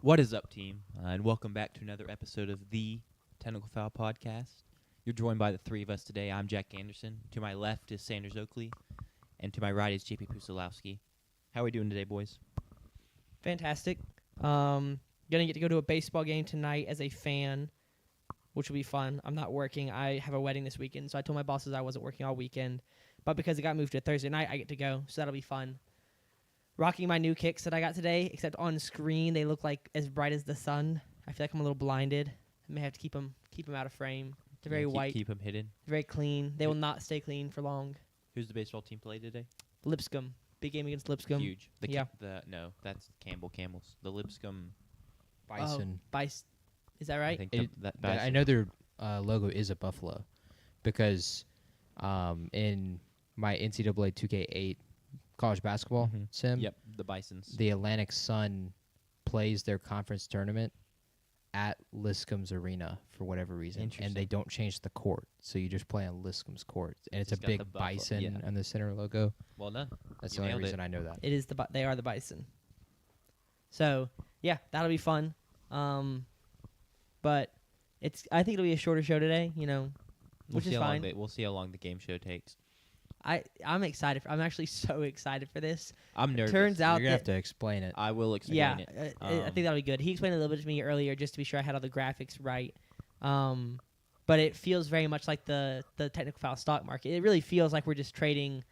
What is up, team? And welcome back to another episode of the Technical Foul Podcast. You're joined by the three of us today. I'm Jack Anderson. To my left is Sanders Oakley. And to my right is JP Pusilowski. How are we doing today, boys? Fantastic. Gonna get to go to a baseball game tonight as a fan, which will be fun. I'm not working. I have a wedding this weekend, so I told my bosses I wasn't working all weekend. But because it got moved to Thursday night, I get to go, so that'll be fun. Rocking my new kicks that I got today, except on screen they look like as bright as the sun. I feel like I'm a little blinded. I may have to keep them out of frame. They're very white, Keep them hidden. very clean. They will not stay clean for long. Who's the baseball team play today? Lipscomb. Big game against Lipscomb. Huge. Yeah. No, that's Campbell Camels. The Lipscomb Bison. Is that right? I think that I know their logo is a buffalo because in my NCAA 2K8 college basketball sim, Yep, the Bisons. the Atlantic Sun plays their conference tournament at Lipscomb's arena for whatever reason, and Interesting. they don't change the court, so you just play on Lipscomb's court, and it's a Just got big the buffalo, bison yeah. on the center logo. Well done. That's You the only nailed it. reason I know that. It is they are the Bison. So yeah, that'll be fun. But I think it'll be a shorter show today. Which is fine. We'll see how long the game show takes. I'm excited. I'm actually so excited for this. I'm nervous. Turns out You're gonna have that to explain it. I will explain yeah, it. I think that'll be good. He explained it a little bit to me earlier just to be sure I had all the graphics right. But it feels very much like the technical foul stock market. It really feels like we're just trading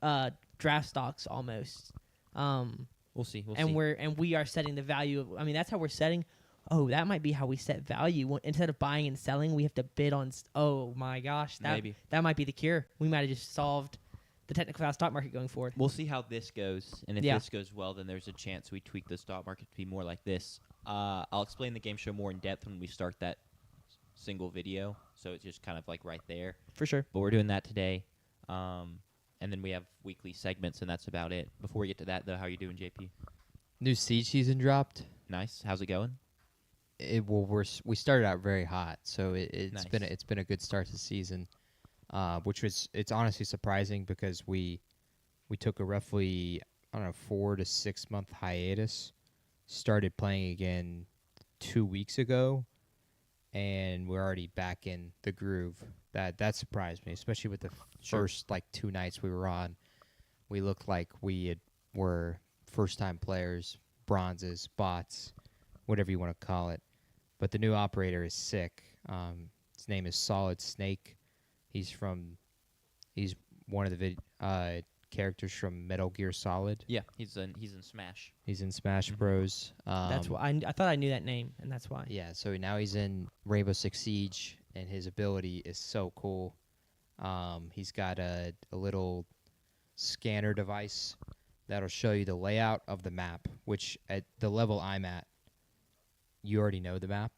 draft stocks almost. We'll see. We are setting the value of. I mean, that's how we're setting. Oh, that might be how we set value. Instead of buying and selling, we have to bid on. Oh my gosh, Maybe. that might be the cure. We might have just solved the technical foul stock market going forward. We'll see how this goes, and if Yeah. this goes well, then there's a chance we tweak the stock market to be more like this. I'll explain the game show more in depth when we start that single video, so it's just kind of like right there. For sure. But we're doing that today, and then we have weekly segments, and that's about it. Before we get to that, though, how you doing, JP? New Siege season dropped. Nice. How's it going? We started out very hot, so it's Nice. been a good start to the season, it's honestly surprising because we took a roughly 4 to 6 month hiatus, started playing again 2 weeks ago, and we're already back in the groove. That surprised me, especially with the first 2 nights we were on. We looked like were first time players, bronzes, bots, whatever you want to call it. But the new operator is sick. His name is Solid Snake. He's one of the characters from Metal Gear Solid. Yeah, he's in Smash. He's in Smash Mhm. Bros. That's why I thought I knew that name, and that's why. Yeah, so now he's in Rainbow Six Siege, and his ability is so cool. He's got a little scanner device that'll show you the layout of the map, which at the level I'm at, you already know the map.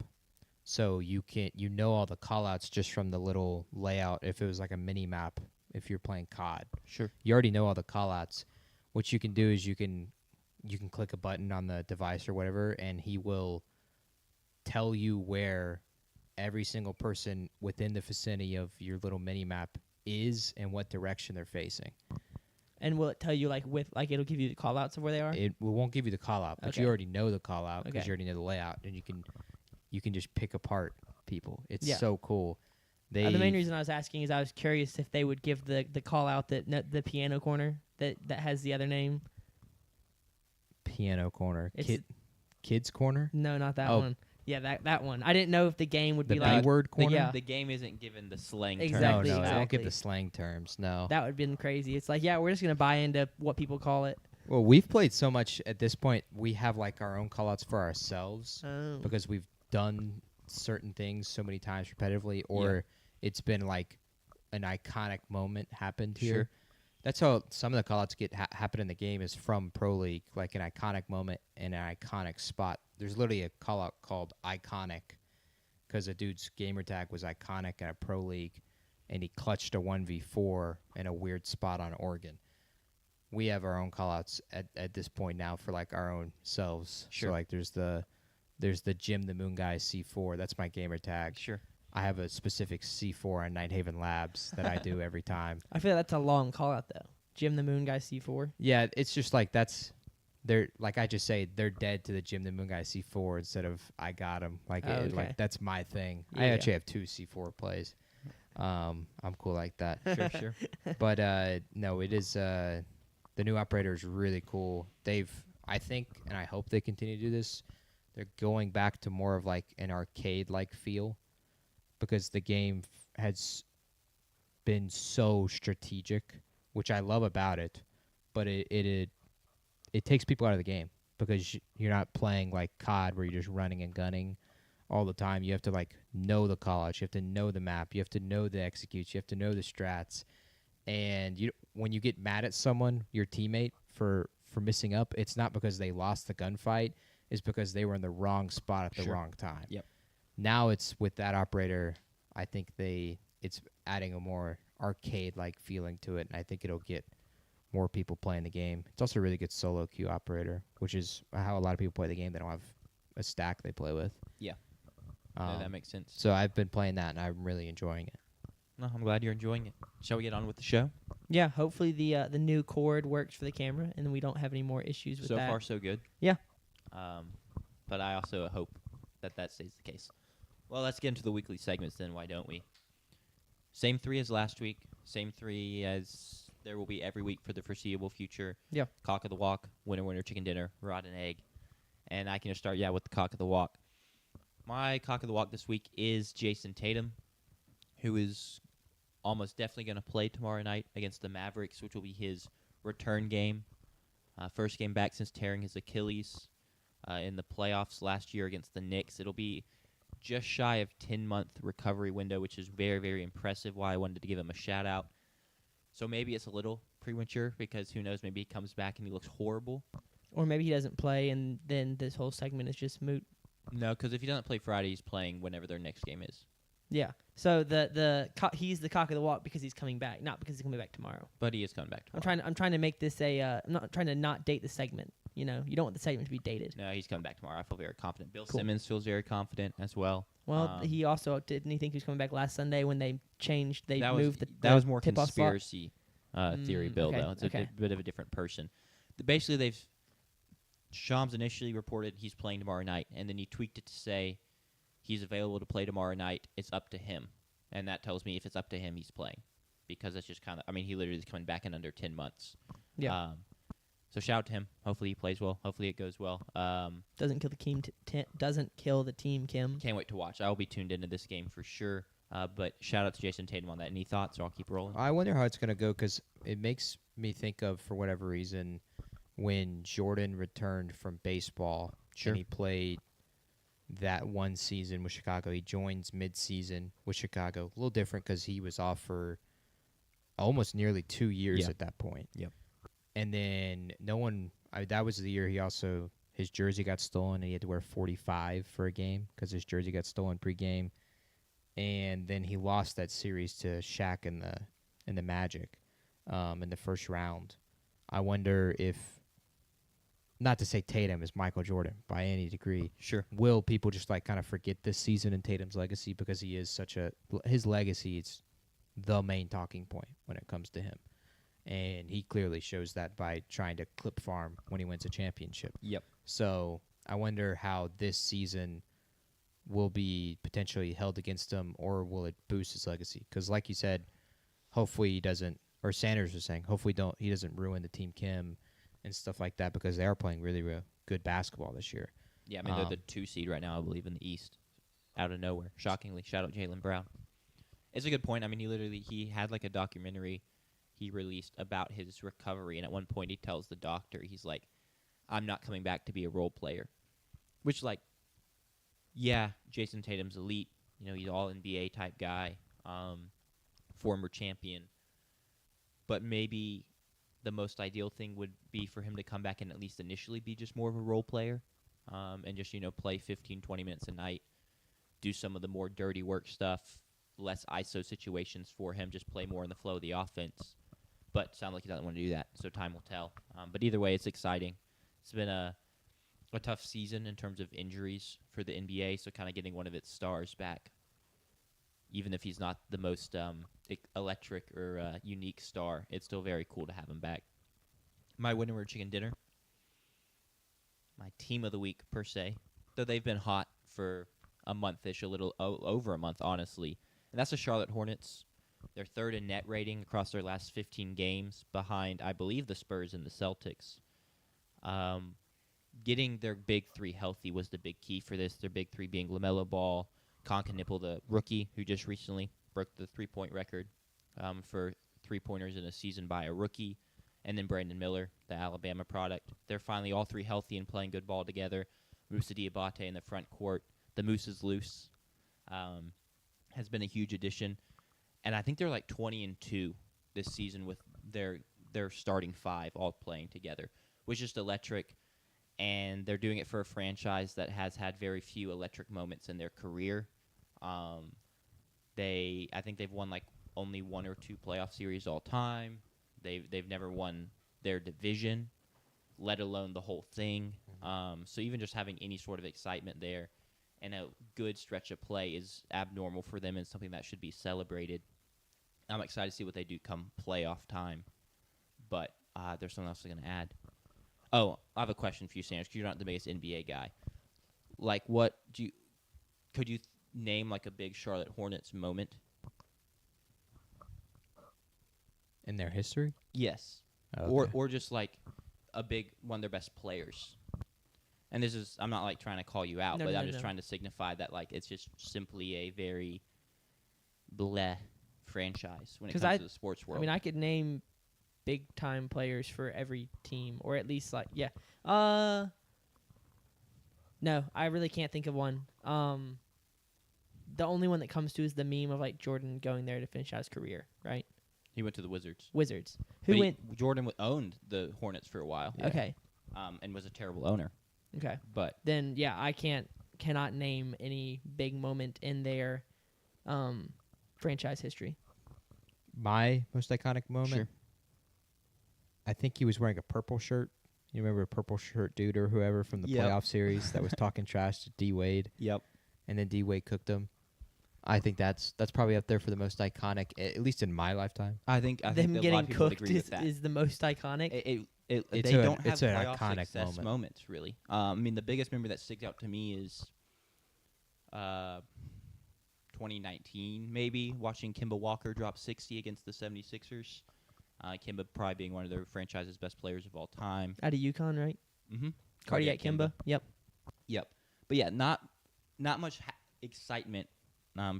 So you know all the callouts just from the little layout. If it was like a mini map, if you're playing COD, Sure. you already know all the callouts. What you can do is you can click a button on the device or whatever, and he will tell you where every single person within the vicinity of your little mini map is and what direction they're facing. And will it tell you it'll give you the call outs of where they are? It won't give you the call out, but Okay. you already know the call out because Okay. you already know the layout, and you can just pick apart people. It's Yeah. so cool. The main reason I was asking is I was curious if they would give the call out the piano corner that has the other name. Piano corner, It's- kids corner, No, not that Oh. one. Yeah, that one. I didn't know if the game would the be B like word corner. yeah. The game isn't given the slang Exactly, No, terms. I won't give exactly. the slang terms. No. that would have been crazy. It's like, yeah, we're just gonna buy into what people call it. Well, we've played so much at this point. We have our own callouts for ourselves Oh. because we've done certain things so many times repetitively, or it's been an iconic moment happened here. Sure. That's how some of the callouts happen in the game is from Pro League, like an iconic moment in an iconic spot. There's literally a callout called Iconic because a dude's gamer tag was iconic in a Pro League, and he clutched a 1v4 in a weird spot on Oregon. We have our own callouts at this point now for our own selves. Sure. So there's the Jim the Moon Guy C4. That's my gamer tag. Sure. I have a specific C4 on Nighthaven Labs that I do every time. I feel that's a long call out though. Jim the Moon Guy C4. Yeah, it's just that's they're like I just say they're dead to the Jim the Moon Guy C4 instead of I got him. Like Oh, okay. like that's my thing. I Yeah. actually have 2 C4 plays. I'm cool like that. Sure, sure. But no, it is the new operator is really cool. I think and I hope they continue to do this. They're going back to more of like an arcade like feel because the game has been so strategic, which I love about it, but it takes people out of the game because you're not playing like COD where you're just running and gunning all the time. You have to like know the call-outs, you have to know the map, you have to know the executes, you have to know the strats. And when you get mad at someone, your teammate for missing up, it's not because they lost the gunfight, it's because they were in the wrong spot at the Sure. wrong time. Yep. Now it's with that operator, I think it's adding a more arcade-like feeling to it, and I think it'll get more people playing the game. It's also a really good solo queue operator, which is how a lot of people play the game. They don't have a stack they play with. Yeah. No, that makes sense. So I've been playing that, and I'm really enjoying it. No, I'm glad you're enjoying it. Shall we get on with the show? Yeah, hopefully the new cord works for the camera and we don't have any more issues with So that. far, so good. Yeah. But I also hope that stays the case. Well, let's get into the weekly segments then. Why don't we? Same 3 as last week. Same 3 as there will be every week for the foreseeable future. Yeah. Cock of the walk, winner, chicken dinner, rotten egg. And I can just start, with the cock of the walk. My cock of the walk this week is Jason Tatum, who is almost definitely going to play tomorrow night against the Mavericks, which will be his return game. First game back since tearing his Achilles in the playoffs last year against the Knicks. It'll be just shy of 10-month recovery window, which is very, very impressive, why I wanted to give him a shout-out. So maybe it's a little premature because who knows, maybe he comes back and he looks horrible. Or maybe he doesn't play and then this whole segment is just moot. No, because if he doesn't play Friday, he's playing whenever their next game is. Yeah. So he's the cock of the walk because he's coming back, not because he's coming back tomorrow. But he is coming back tomorrow. I'm trying to make this I'm not trying to not date the segment. You know, you don't want the segment to be dated. No, he's coming back tomorrow. I feel very confident. Bill Cool. Simmons feels very confident as well. Well, he also didn't he think he was coming back last Sunday when they moved that was more tip-off slot? conspiracy theory, Bill. Okay, Though it's okay. a bit of a different person. Basically, Shams initially reported he's playing tomorrow night, and then he tweaked it to say he's available to play tomorrow night. It's up to him, and that tells me if it's up to him, he's playing, because that's just kind of. I mean, he literally is coming back in under 10 months. Yeah. So shout out to him. Hopefully he plays well. Hopefully it goes well. Doesn't kill the team. Doesn't kill the team. Kim. Can't wait to watch. I will be tuned into this game for sure. But shout out to Jason Tatum on that. Any thoughts? Or I'll keep rolling. I wonder how it's going to go because it makes me think of, for whatever reason, when Jordan returned from baseball Sure. and he played that one season with Chicago. He joins mid-season with Chicago. A little different because he was off for almost nearly 2 years Yeah. at that point. Yep. And then that was the year his jersey got stolen and he had to wear 45 for a game because his jersey got stolen pregame. And then he lost that series to Shaq in the Magic in the first round. I wonder if, not to say Tatum is Michael Jordan by any degree, Sure. will people just like kind of forget this season and Tatum's legacy because he is his legacy is the main talking point when it comes to him. And he clearly shows that by trying to clip farm when he wins a championship. Yep. So I wonder how this season will be potentially held against him, or will it boost his legacy? Because like you said, hopefully he doesn't, or Sanders was saying, hopefully he doesn't ruin the Team Kim and stuff like that because they are playing really, really good basketball this year. Yeah, I mean, they're the 2 seed right now, I believe, in the East. Out of nowhere. Shockingly. Shout out Jaylen Brown. It's a good point. I mean, he had like a documentary he released about his recovery, and at one point he tells the doctor, he's like, I'm not coming back to be a role player. Which, like, yeah, Jason Tatum's elite. You know, he's all NBA type guy, former champion. But maybe the most ideal thing would be for him to come back and at least initially be just more of a role player, and just, play 15, 20 minutes a night, do some of the more dirty work stuff, less ISO situations for him, just play more in the flow of the offense. But sounds like he doesn't want to do that, so time will tell. But either way, it's exciting. It's been a tough season in terms of injuries for the NBA, so kind of getting one of its stars back, even if he's not the most electric or unique star, it's still very cool to have him back. My winner chicken dinner. team of the week per se, though they've been hot for a month-ish, a little over a month, honestly. And that's the Charlotte Hornets. They're third in net rating across their last 15 games, behind, I believe, the Spurs and the Celtics. Getting their big three healthy was the big key for this. Their big three being LaMelo Ball, Concanipple, the rookie, who just recently broke the three-point record for three-pointers in a season by a rookie, and then Brandon Miller, the Alabama product. They're finally all three healthy and playing good ball together. Moussa Diabate in the front court. The Moose is loose. Has been a huge addition. And I think they're like 20-2 this season with their starting five all playing together, which is just electric. And they're doing it for a franchise that has had very few electric moments in their career. I think they've won like only one or two playoff series all time. They've never won their division, let alone the whole thing. So even just having any sort of excitement there and a good stretch of play is abnormal for them and something that should be celebrated. I'm excited to see what they do come playoff time. But there's something else I'm going to add. Oh, I have a question for you, Sanders, because you're not the biggest NBA guy. Like, could you name like a big Charlotte Hornets moment? In their history? Yes. Okay. Or just like a big one of their best players. And this is, I'm not like trying to call you out, but I'm just trying to signify that like it's just simply a very bleh franchise when it comes to the sports world. I mean, I could name big time players for every team, or at least like no, I really can't think of one. The only one that comes to is the meme of like Jordan going there to finish out his career, right? He went to the Wizards. Jordan owned the Hornets for a while. Yeah. Okay. And was a terrible owner. Okay. But then I cannot name any big moment in their franchise history. My most iconic moment? Sure. I think he was wearing a purple shirt. You remember a purple shirt dude or whoever from the playoff series that was talking trash to D Wade? Yep. And then D Wade cooked him. I think that's probably up there for the most iconic, at least in my lifetime. I think them that getting a lot of people would cooked agree with that. is the most iconic. It's They don't have it's an playoff iconic success moments, really. I mean, the biggest memory that sticks out to me is 2019, maybe, watching Kemba Walker drop 60 against the 76ers. Kemba probably being one of their franchise's best players of all time. Out of UConn, right? Mm-hmm. Cardiac Kemba. Yep. But yeah, not much excitement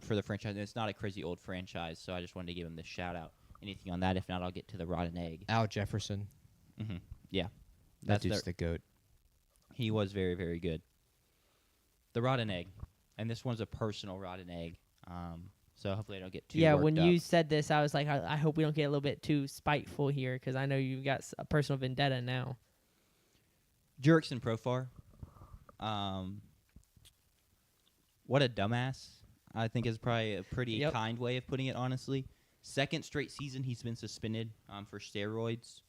for the franchise. And it's not a crazy old franchise, so I just wanted to give him this shout out. Anything on that? If not, I'll get to the rotten egg. Al Jefferson. Mm-hmm. Yeah. That dude's the GOAT. He was very, very good. The rotten egg. And this one's a personal rotten egg. So hopefully I don't get too worked when up. you said this, I was like, I hope we don't get a little bit too spiteful here, because I know you've got a personal vendetta now. Jurickson Profar. What a dumbass, I think is probably a pretty kind way of putting it, honestly. Second straight season he's been suspended for steroids.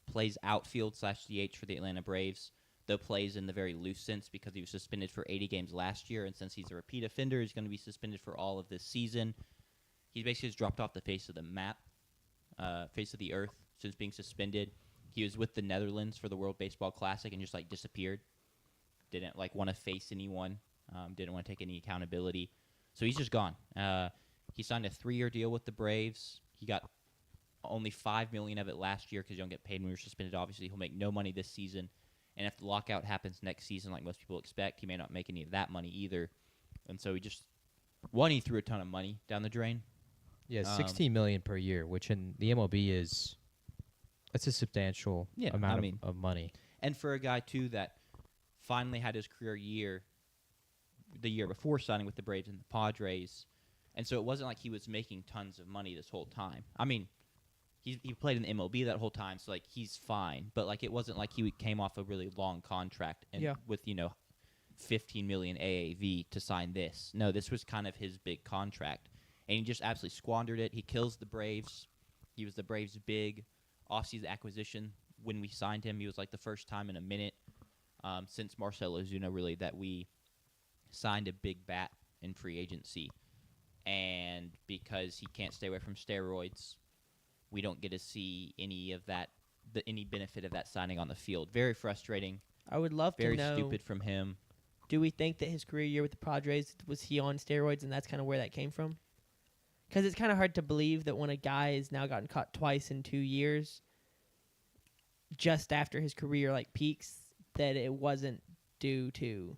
Plays outfield/DH for the Atlanta Braves. Though plays in the very loose sense because he was suspended for 80 games last year, and since he's a repeat offender, he's going to be suspended for all of this season. He's basically just dropped off the face of the map, face of the earth, since being suspended. He was with the Netherlands for the World Baseball Classic and just disappeared. Didn't want to face anyone. Didn't want to take any accountability. So he's just gone. He signed a 3-year deal with the Braves. He got only $5 million of it last year because you don't get paid when you're suspended. Obviously, he'll make no money this season. And if the lockout happens next season, like most people expect, he may not make any of that money either. And so he threw a ton of money down the drain. Yeah, $16 million per year, which in the MLB that's a substantial amount of money. And for a guy too that finally had his career year, the year before signing with the Braves and the Padres, and so it wasn't like he was making tons of money this whole time. I mean, he played in the MLB that whole time, so he's fine. But it wasn't like he came off a really long contract and with $15 million AAV to sign this. No, this was kind of his big contract, and he just absolutely squandered it. He kills the Braves. He was the Braves' big offseason acquisition when we signed him. He was the first time in a minute since Marcell Ozuna really that we signed a big bat in free agency, and because he can't stay away from steroids, we don't get to see any of that, any benefit of that signing on the field. Very frustrating. I would love Very to know. stupid from him. Do we think that his career year with the Padres was he on steroids, and that's kind of where that came from? Because it's kind of hard to believe that when a guy has now gotten caught twice in 2 years, just after his career peaks, that it wasn't due to.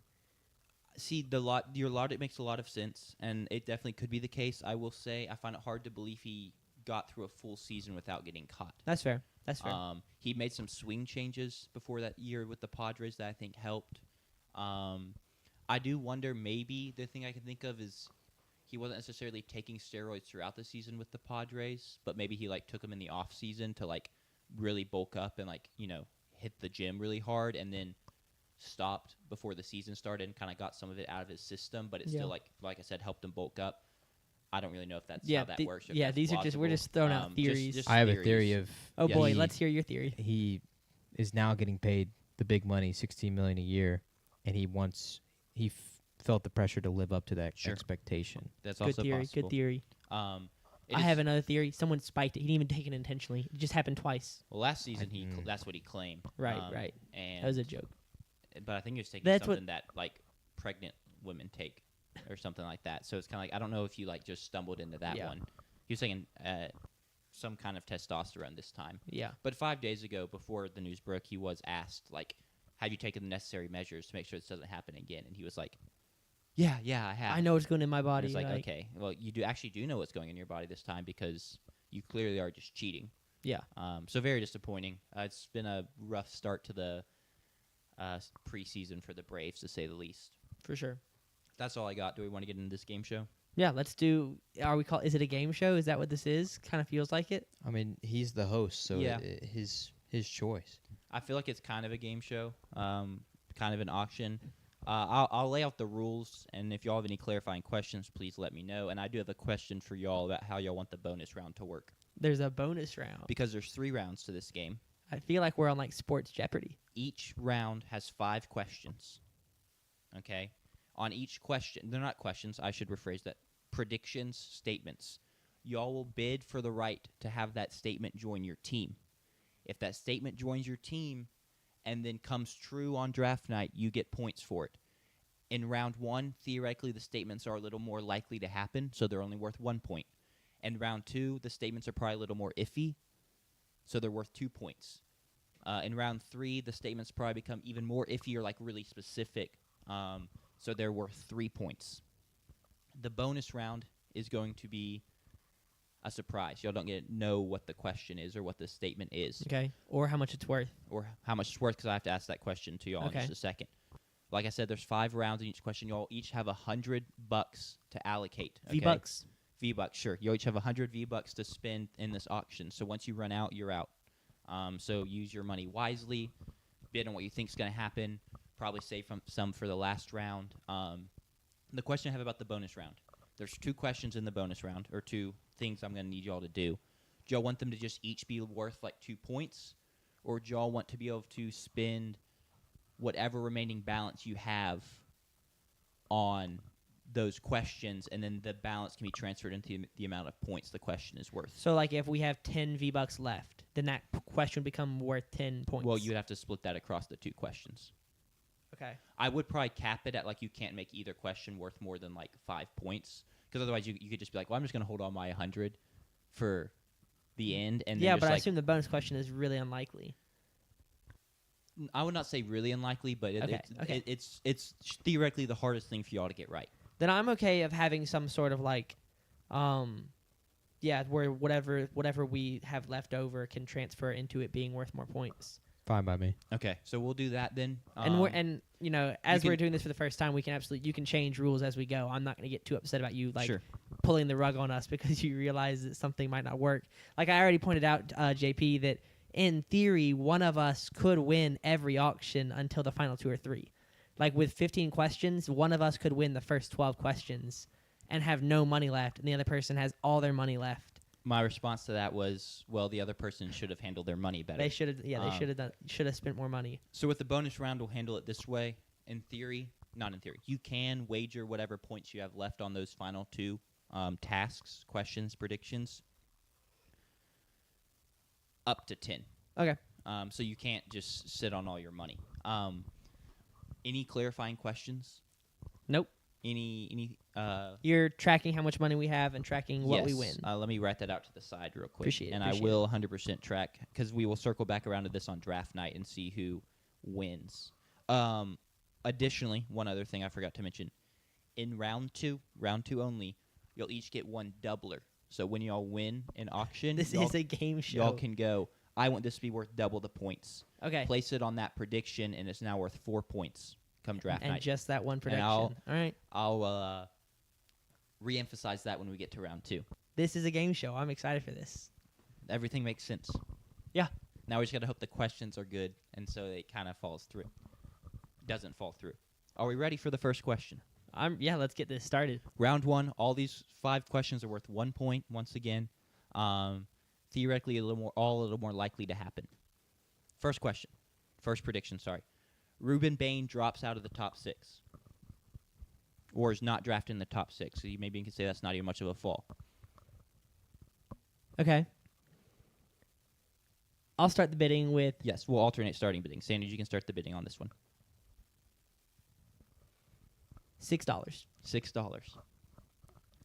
See, your logic makes a lot of sense, and it definitely could be the case. I will say I find it hard to believe he got through a full season without getting caught. That's fair. That's fair. He made some swing changes before that year with the Padres that I think helped. I do wonder, maybe the thing I can think of is he wasn't necessarily taking steroids throughout the season with the Padres, but maybe he took them in the off season to really bulk up and hit the gym really hard, and then stopped before the season started and kind of got some of it out of his system, but it still like I said, helped him bulk up. I don't really know if that's how that works. Yeah, these are we're just throwing out theories. Just I have theories. a theory of. Oh boy, he- let's hear your theory. He is now getting paid the big money, $16 million a year, and he felt the pressure to live up to that Sure. expectation. That's Good also theory. possible. Good theory. It I is- have another theory. Someone spiked it. He didn't even take it intentionally. It just happened twice. Well, last season Mm. that's what he claimed. Right, right. And That was a joke. but I think he was taking That's what- something that pregnant women take or something like that. So it's kind of I don't know if you just stumbled into that Yeah. one. He was taking some kind of testosterone this time. Yeah. But 5 days ago, before the news broke, he was asked have you taken the necessary measures to make sure this doesn't happen again? And he was like, yeah, I have. I know what's going in my And body. it's okay, well, you do know what's going in your body this time because you clearly are just cheating. Yeah. So very disappointing. It's been a rough start to the preseason for the Braves, to say the least. For sure. That's all I got. Do we want to get into this game show? Yeah, let's do. Is it a game show? Is that what this is? Kind of feels like it. I mean, he's the host, so Yeah. his choice. I feel like it's kind of a game show, kind of an auction. I'll lay out the rules, and if y'all have any clarifying questions, please let me know. And I do have a question for y'all about how y'all want the bonus round to work. There's a bonus round. Because there's 3 rounds to this game. I feel like we're on Sports Jeopardy. Each round has 5 questions. Okay? On each question, they're not questions, I should rephrase that. Predictions, statements. Y'all will bid for the right to have that statement join your team. If that statement joins your team and then comes true on draft night, you get points for it. In round 1, theoretically, the statements are a little more likely to happen, so they're only worth 1 point. In round 2, the statements are probably a little more iffy, so they're worth 2 points. In round 3, the statements probably become even more iffy or really specific, so they're worth 3 points. The bonus round is going to be a surprise. Y'all don't get to know what the question is or what the statement is Okay. Or how much it's worth. or how much it's worth, because I have to ask that question to y'all Okay. in just a second. Like I said, there's 5 rounds in each question. Y'all each have $100 to allocate. Okay? V-Bucks. V-Bucks, sure. You each have 100 V-Bucks to spend in this auction. So once you run out, you're out. So use your money wisely. Bid on what you think is going to happen. Probably save some for the last round. The question I have about the bonus round. There's 2 questions in the bonus round, or 2 things I'm going to need y'all to do. Do y'all want them to just each be worth 2 points? Or do y'all want to be able to spend whatever remaining balance you have on those questions, and then the balance can be transferred into the amount of points the question is worth? So if we have 10 V-Bucks left, then that question would become worth 10 points. Well, you'd have to split that across the 2 questions. Okay. I would probably cap it at you can't make either question worth more than 5 points, because otherwise you could just be well, I'm just going to hold on my 100 for the end. And Yeah, then but I just assume the bonus question is really unlikely. I would not say really unlikely, but Okay. it's theoretically the hardest thing for y'all to get right. Then I'm okay of having some sort of where whatever we have left over can transfer into it being worth more points. Fine by me. Okay, so we'll do that then. And as you we're can- doing this for the first time, you can change rules as we go. I'm not going to get too upset about you sure. pulling the rug on us because you realize that something might not work. Like I already pointed out, JP, that in theory one of us could win every auction until the final 2 or 3. With 15 questions, one of us could win the first 12 questions and have no money left, and the other person has all their money left. My response to that was, well, the other person should have handled their money better. They should have. Should have spent more money. So with the bonus round, we'll handle it this way. In theory, not in theory, you can wager whatever points you have left on those final 2 tasks, questions, predictions, up to 10. Okay. So you can't just sit on all your money. Any clarifying questions? Nope. Any You're tracking how much money we have and tracking what we yes. win. Let me write that out to the side real quick. Appreciate it, And appreciate I will 100% track because we will circle back around to this on draft night and see who wins. Additionally, one other thing I forgot to mention. In round two only, you'll each get one doubler. So when y'all win an auction, This y'all, is a game show. y'all can go, I want this to be worth double the points. Okay. Place it on that prediction, and it's now worth 4 points come draft And night. just that one prediction. I'll- All right. I'll re-emphasize that when we get to round 2. This is a game show. I'm excited for this. Everything makes sense. Yeah. Now we just got to hope the questions are good, and so it kind of falls through. Doesn't fall through. Are we ready for the first question? Let's get this started. Round 1, all these 5 questions are worth 1 point once again. Theoretically, a little more likely to happen. First prediction, sorry. Ruben Bain drops out of the top 6. Or is not drafted in the top 6. So maybe you can say that's not even much of a fall. Okay. I'll start the bidding with Yes, we'll alternate starting bidding. Sanders, you can start the bidding on this one. $6. $6.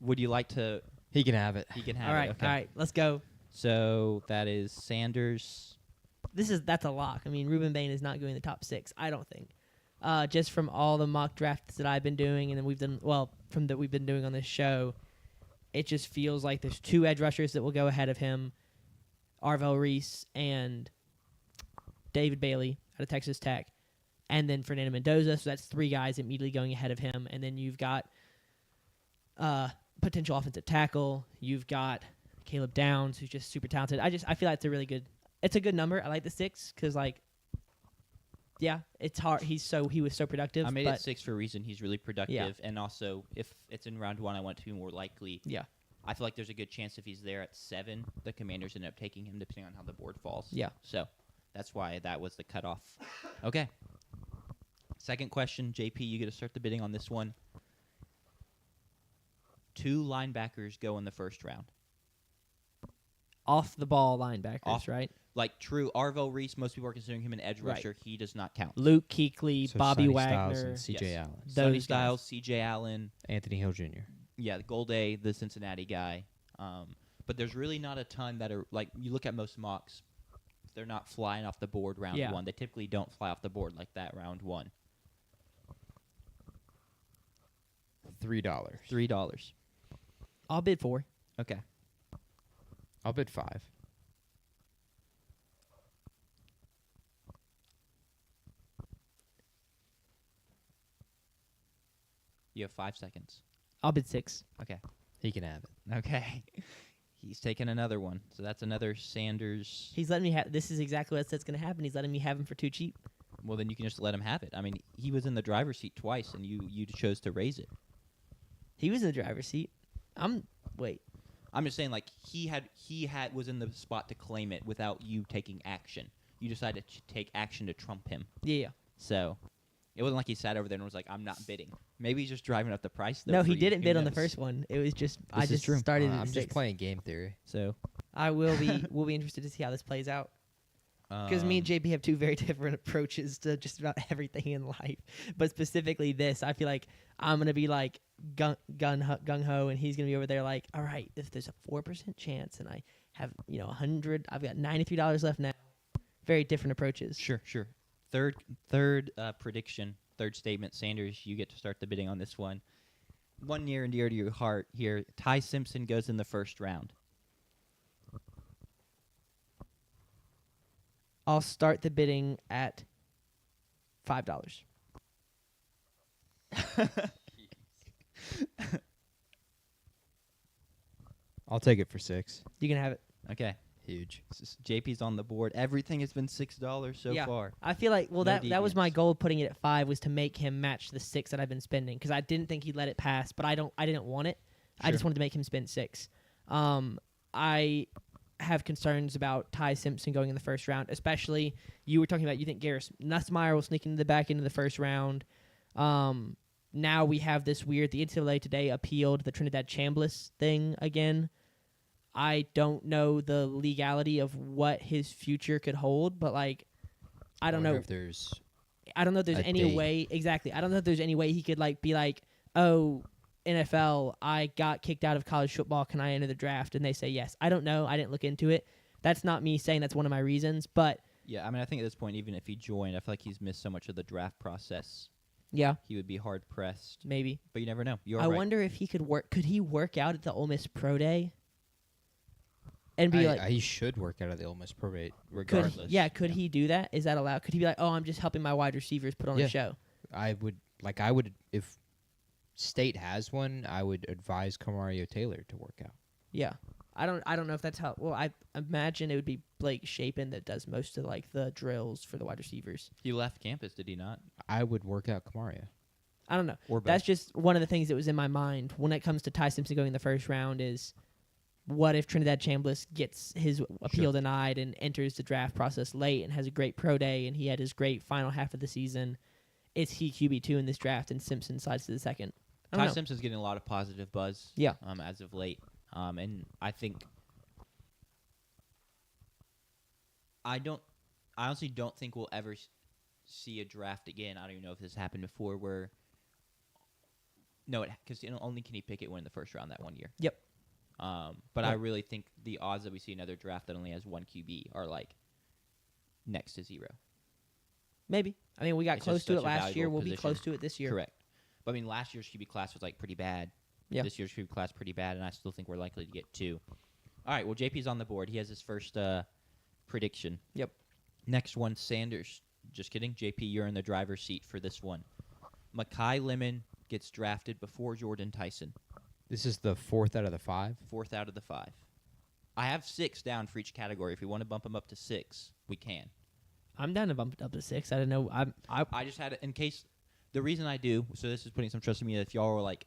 Would you like to... He can have it. He can have All right. it. Okay. All right. Let's go. So that is Sanders. That's a lock. I mean, Ruben Bain is not going in the top 6. I don't think. Just from all the mock drafts that I've been doing, and then we've been doing on this show, it just feels like there's 2 edge rushers that will go ahead of him, Arvell Reese and David Bailey out of Texas Tech, and then Fernando Mendoza. So that's 3 guys immediately going ahead of him, and then you've got potential offensive tackle. You've got Caleb Downs, who's just super talented. I feel like it's a good number. I like the 6 because yeah, it's hard. He was so productive. I made but it 6 for a reason. He's really productive. And also, if it's in round 1, I want it to be more likely. Yeah. I feel like there's a good chance if he's there at 7, the Commanders end up taking him depending on how the board falls. Yeah. So that's why that was the cutoff. Okay. Second question, JP, you get to start the bidding on this one. 2 linebackers go in the first round. Off the ball linebackers, Off- right? Like true Arvell Reese, most people are considering him an edge Right. rusher. He does not count. Luke Kuechly, So Bobby Sonny Wagner. Styles and C.J. Yes. Allen. Those Sonny guys. Styles, C.J. Allen, Anthony Hill Jr. yeah, Golday, the Cincinnati guy. But there's really not a ton that are like you look at most mocks, they're not flying off the board round Yeah. 1. They typically don't fly off the board like that round 1. $3. $3. I'll bid 4. Okay. I'll bid 5. You have 5 seconds. I'll bid 6. Okay. He can have it. Okay. He's taking another one. So that's another Sanders. He's letting me have. This is exactly what that's going to happen. He's letting me have him for too cheap. Well, then you can just let him have it. I mean, he was in the driver's seat twice, and you chose to raise it. He was in the driver's seat. Wait. I'm just saying, like he was in the spot to claim it without you taking action. You decided to take action to trump him. Yeah. So it wasn't like he sat over there and was like, "I'm not bidding." Maybe he's just driving up the price. Though No, for he you. didn't Who bid on the knows? first one. It was just I This is just true. started at I'm 6. just playing game theory. So I will be. We'll be interested to see how this plays out. Because me and JP have 2 very different approaches to just about everything in life. But specifically this, I feel like I'm going to be like gung-ho, and he's going to be over there like, all right, if there's a 4% chance and I have, 100, I've got $93 left now. Very different approaches. Sure. Third prediction, third statement. Sanders, you get to start the bidding on this one. One near and dear to your heart here. Ty Simpson goes in the first round. I'll start the bidding at $5. I'll take it for 6. You can have it. Okay. Huge. JP's on the board. Everything has been $6 so Yeah. far. I feel like No that was my deviance. goal of putting it at 5 was to make him match the 6 that I've been spending because I didn't think he'd let it pass, but I didn't want it. I just Sure. wanted to make him spend 6. I have concerns about Ty Simpson going in the first round, especially you were talking about you think Garrett Nussmeier will sneak into the back end of the first round. Now we have this weird. The NCAA today appealed the Trinidad Chambliss thing again. I don't know the legality of what his future could hold, but like, I don't wonder know. if there's I don't know if there's A any date. way exactly. I don't know if there's any way he could like be like, oh, NFL, I got kicked out of college football. Can I enter the draft? And they say yes. I don't know. I didn't look into it. That's not me saying that's one of my reasons, but Yeah, I mean, I think at this point, even if he joined, I feel like he's missed so much of the draft process. yeah, He would be hard pressed. maybe. But you never know. You're I right. wonder if he could work. Could he work out at the Ole Miss Pro Day? And be like, he should work out of the Ole Miss probate could regardless. could he do that? Is that allowed? Could he be like, oh, I'm just helping my wide receivers put on Yeah. a show? I would if State has one, I would advise Kamario Taylor to work out. Yeah. I don't know if that's how. Well, I imagine it would be Blake Shapen that does most of like the drills for the wide receivers. He left campus, did he not? I would work out Kamario. I don't know. Or both? That's just one of the things that was in my mind when it comes to Ty Simpson going in the first round is what if Trinidad Chambliss gets his appeal denied and enters the draft process late and has a great pro day and he had his great final half of the season. Is he QB2 in this draft and Simpson slides to the second? I don't Ty know. Simpson's getting a lot of positive buzz. Yeah. As of late, and I honestly don't think we'll ever see a draft again. I don't even know if this happened before. Because only Kenny Pickett went in the first round that 1 year. Yep. But I Yep. really think the odds that we see another draft that only has one QB are like next to zero. Maybe. I mean, we got It's close just to it such a last year. valuable We'll be position. close to it this year. Correct. But I mean, last year's QB class was like pretty bad. Yeah. This year's QB class pretty bad, and I still think we're likely to get two. All right. Well, JP's on the board. He has his first prediction. Yep. Next one, Sanders. Just kidding. JP, you're in the driver's seat for this one. Mekhi Lemon gets drafted before Jordan Tyson. This is the 4th out of the 5. 4th out of the 5. I have 6 down for each category. If we want to bump him up to 6, we can. I'm down to bump it up to 6. I don't know. I just had it in case. The reason I do, so this is putting some trust in me. If y'all were like,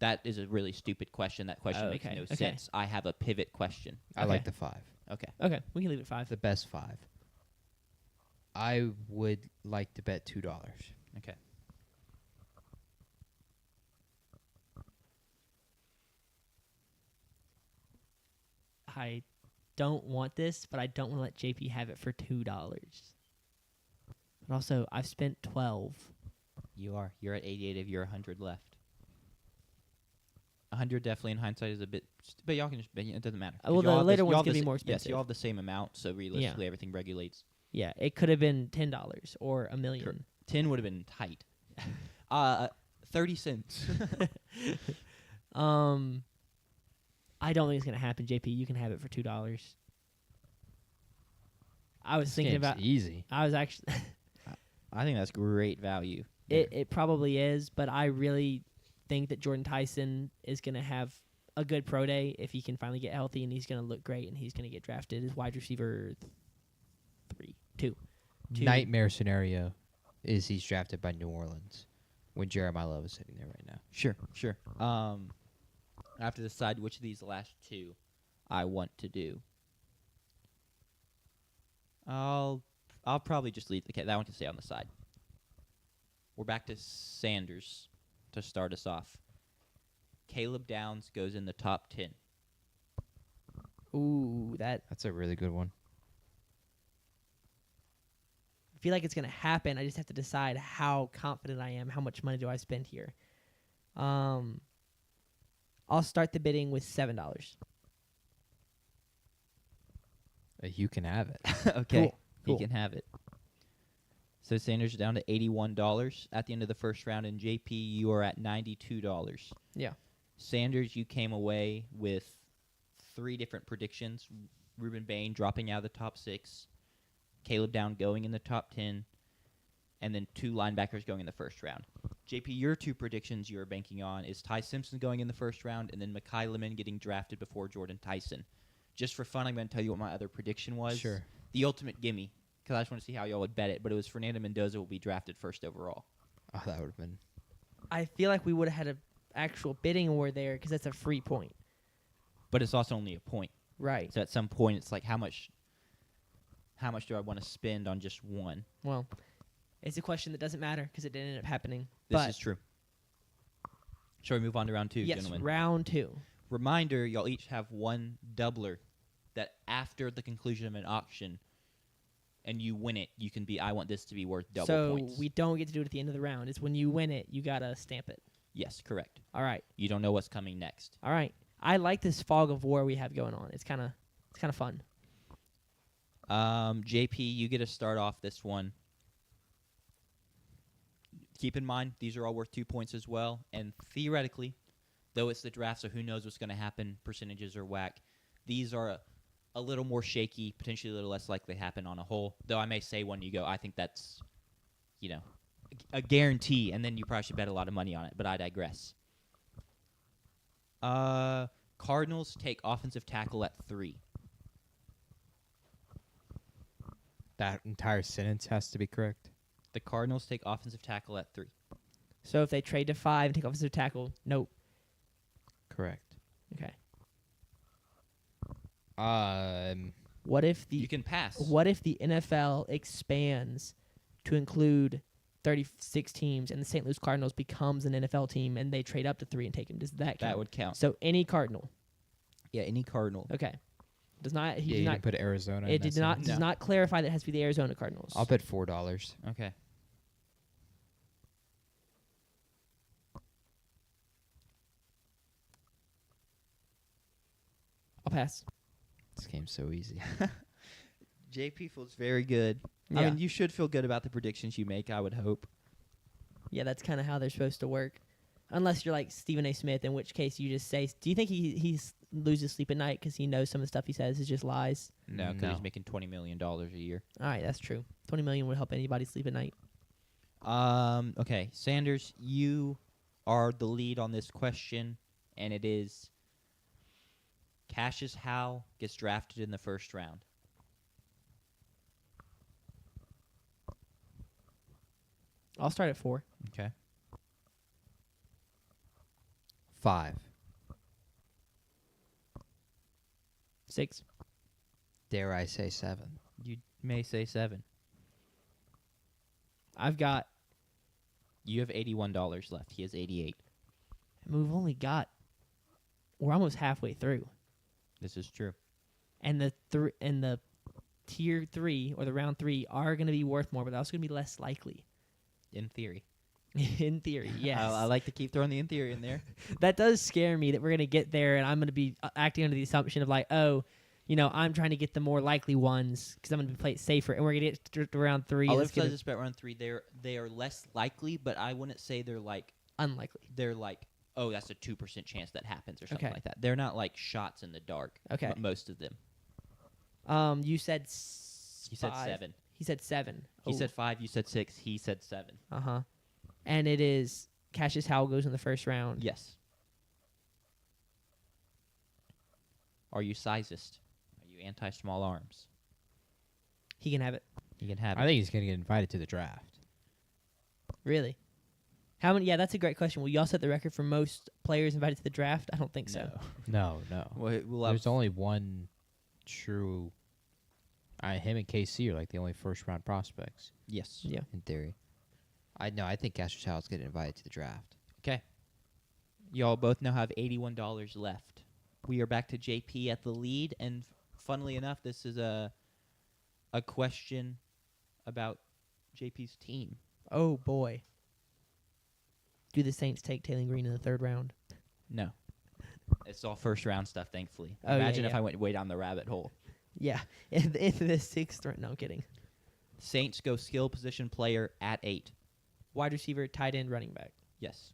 that is a really stupid question. That question Oh, makes okay, no okay. sense. I have a pivot question. I Okay. like the 5. Okay. Okay, we can leave it 5. The best 5. I would like to bet $2. Okay. I don't want this, but I don't want to let JP have it for $2. But also, I've spent 12. You are. You're at 88 of your 100 left. 100 definitely in hindsight is a bit, but y'all can just. It doesn't matter. 'Cause Well, y'all the have later y'all one's have gonna be s- more Yes, expensive. you all have the same amount, so realistically everything regulates. Yeah, it could have been $10 or $1 million. 10 would have been tight. 30 cents. I don't think it's gonna happen, JP. You can have it for $2. I was thinking about. easy. I was actually. I think that's great value. It probably is, but I really think that Jordan Tyson is going to have a good pro day if he can finally get healthy, and he's going to look great, and he's going to get drafted as wide receiver 2. Nightmare scenario is he's drafted by New Orleans when Jeremiah Love is sitting there right now. Sure. I have to decide which of these last two I want to do. I'll probably just leave. Okay, that one can stay on the side. We're back to Sanders to start us off. Caleb Downs goes in the top 10. Ooh, that That's a really good one. I feel like it's going to happen. I just have to decide how confident I am. How much money do I spend here? I'll start the bidding with $7. You can have it. Okay. Cool. He can have it. So Sanders is down to $81 at the end of the first round, and JP, you are at $92. Yeah. Sanders, you came away with 3 different predictions. Ruben Bain dropping out of the top 6, Caleb Down going in the top 10, and then 2 linebackers going in the first round. JP, your 2 predictions you are banking on is Ty Simpson going in the first round, and then Mekhi Lemon getting drafted before Jordan Tyson. Just for fun, I'm going to tell you what my other prediction was. Sure. The ultimate gimme, because I just want to see how y'all would bet it, but it was Fernando Mendoza will be drafted first overall. Oh, that would have been. I feel like we would have had an actual bidding war there because that's a free point. But it's also only a point. Right. So at some point, it's like how much do I want to spend on just one? Well, it's a question that doesn't matter because it didn't end up happening. This but is true. Shall we move on to round 2, yes, gentlemen? round 2. Reminder, y'all each have one doubler that after the conclusion of an auction, and you win it, you can be, I want this to be worth double so points. we don't get to do it at the end of the round. It's when you win it, you gotta stamp it. Yes, correct. All right. You don't know what's coming next. All right. I like this fog of war we have going on. It's kind of fun. JP, you get to start off this one. Keep in mind, these are all worth 2 points as well. And theoretically, though it's the draft, so who knows what's going to happen, percentages are whack, these are a little more shaky, potentially a little less likely to happen on a whole. Though I may say when you go, I think that's, a guarantee, and then you probably should bet a lot of money on it, but I digress. Cardinals take offensive tackle at 3. That entire sentence has to be correct. The Cardinals take offensive tackle at 3. So if they trade to 5 and take offensive tackle, nope. Correct. Okay. What if You can pass. What if the NFL expands to include 36 teams and the St. Louis Cardinals becomes an NFL team and they trade up to 3 and take him? Does that count? That would count. So any Cardinal. Yeah, any Cardinal. Okay. Does not you didn't put Arizona. it in did that not sentence? does not clarify that it has to be the Arizona Cardinals. I'll bet $4. Okay. I'll pass. This game's so easy. JP feels very good. Yeah. I mean, you should feel good about the predictions you make, I would hope. Yeah, that's kind of how they're supposed to work. Unless you're like Stephen A. Smith, in which case you just say, do you think he loses sleep at night because he knows some of the stuff he says is just lies? No, because No. he's making $20 million a year. All right, that's true. $20 million would help anybody sleep at night. Okay, Sanders, you are the lead on this question, and it is Cassius Howe gets drafted in the first round. I'll start at 4. Okay. 5. 6. Dare I say 7? You may say 7. I've got. You have $81 left. He has 88. We've only got. We're almost halfway through, This is true. and the tier 3 or the round 3 are going to be worth more, but they're also going to be less likely. In theory. In theory, yes. I like to keep throwing the in theory in there. That does scare me that we're going to get there, and I'm going to be acting under the assumption of like, oh, I'm trying to get the more likely ones because I'm going to play it safer, and we're going to get to round 3. I'll and it's gonna- emphasize this about round 3. They are less likely, but I wouldn't say they're like, unlikely. oh, that's a 2% chance that happens or something Okay. like that. They're not like shots in the dark. Okay. Most of them. You said He said 5. 7. He said 7. He said 5. You said 6. He said 7. Uh-huh. And it is Cassius Howell goes in the first round. Yes. Are you sizist? Are you anti-small arms? He can have it. You can have it. I think he's going to get invited to the draft. Really? How many? Yeah, that's a great question. Will y'all set the record for most players invited to the draft? I don't think so. No. We'll have There's only one true. Him and KC are like the only first-round prospects yes. Yeah. in theory. I think Cassius Howell's getting invited to the draft. Okay. Y'all both now have $81 left. We are back to JP at the lead, and funnily enough, this is a question about JP's team. Oh boy. Do the Saints take Taylor Green in the third round? No. It's all first round stuff, thankfully. Oh, yeah, Imagine if yeah. I went way down the rabbit hole. Yeah. In the sixth round. No, I'm kidding. Saints go skill position player at 8. Wide receiver, tight end, running back. Yes.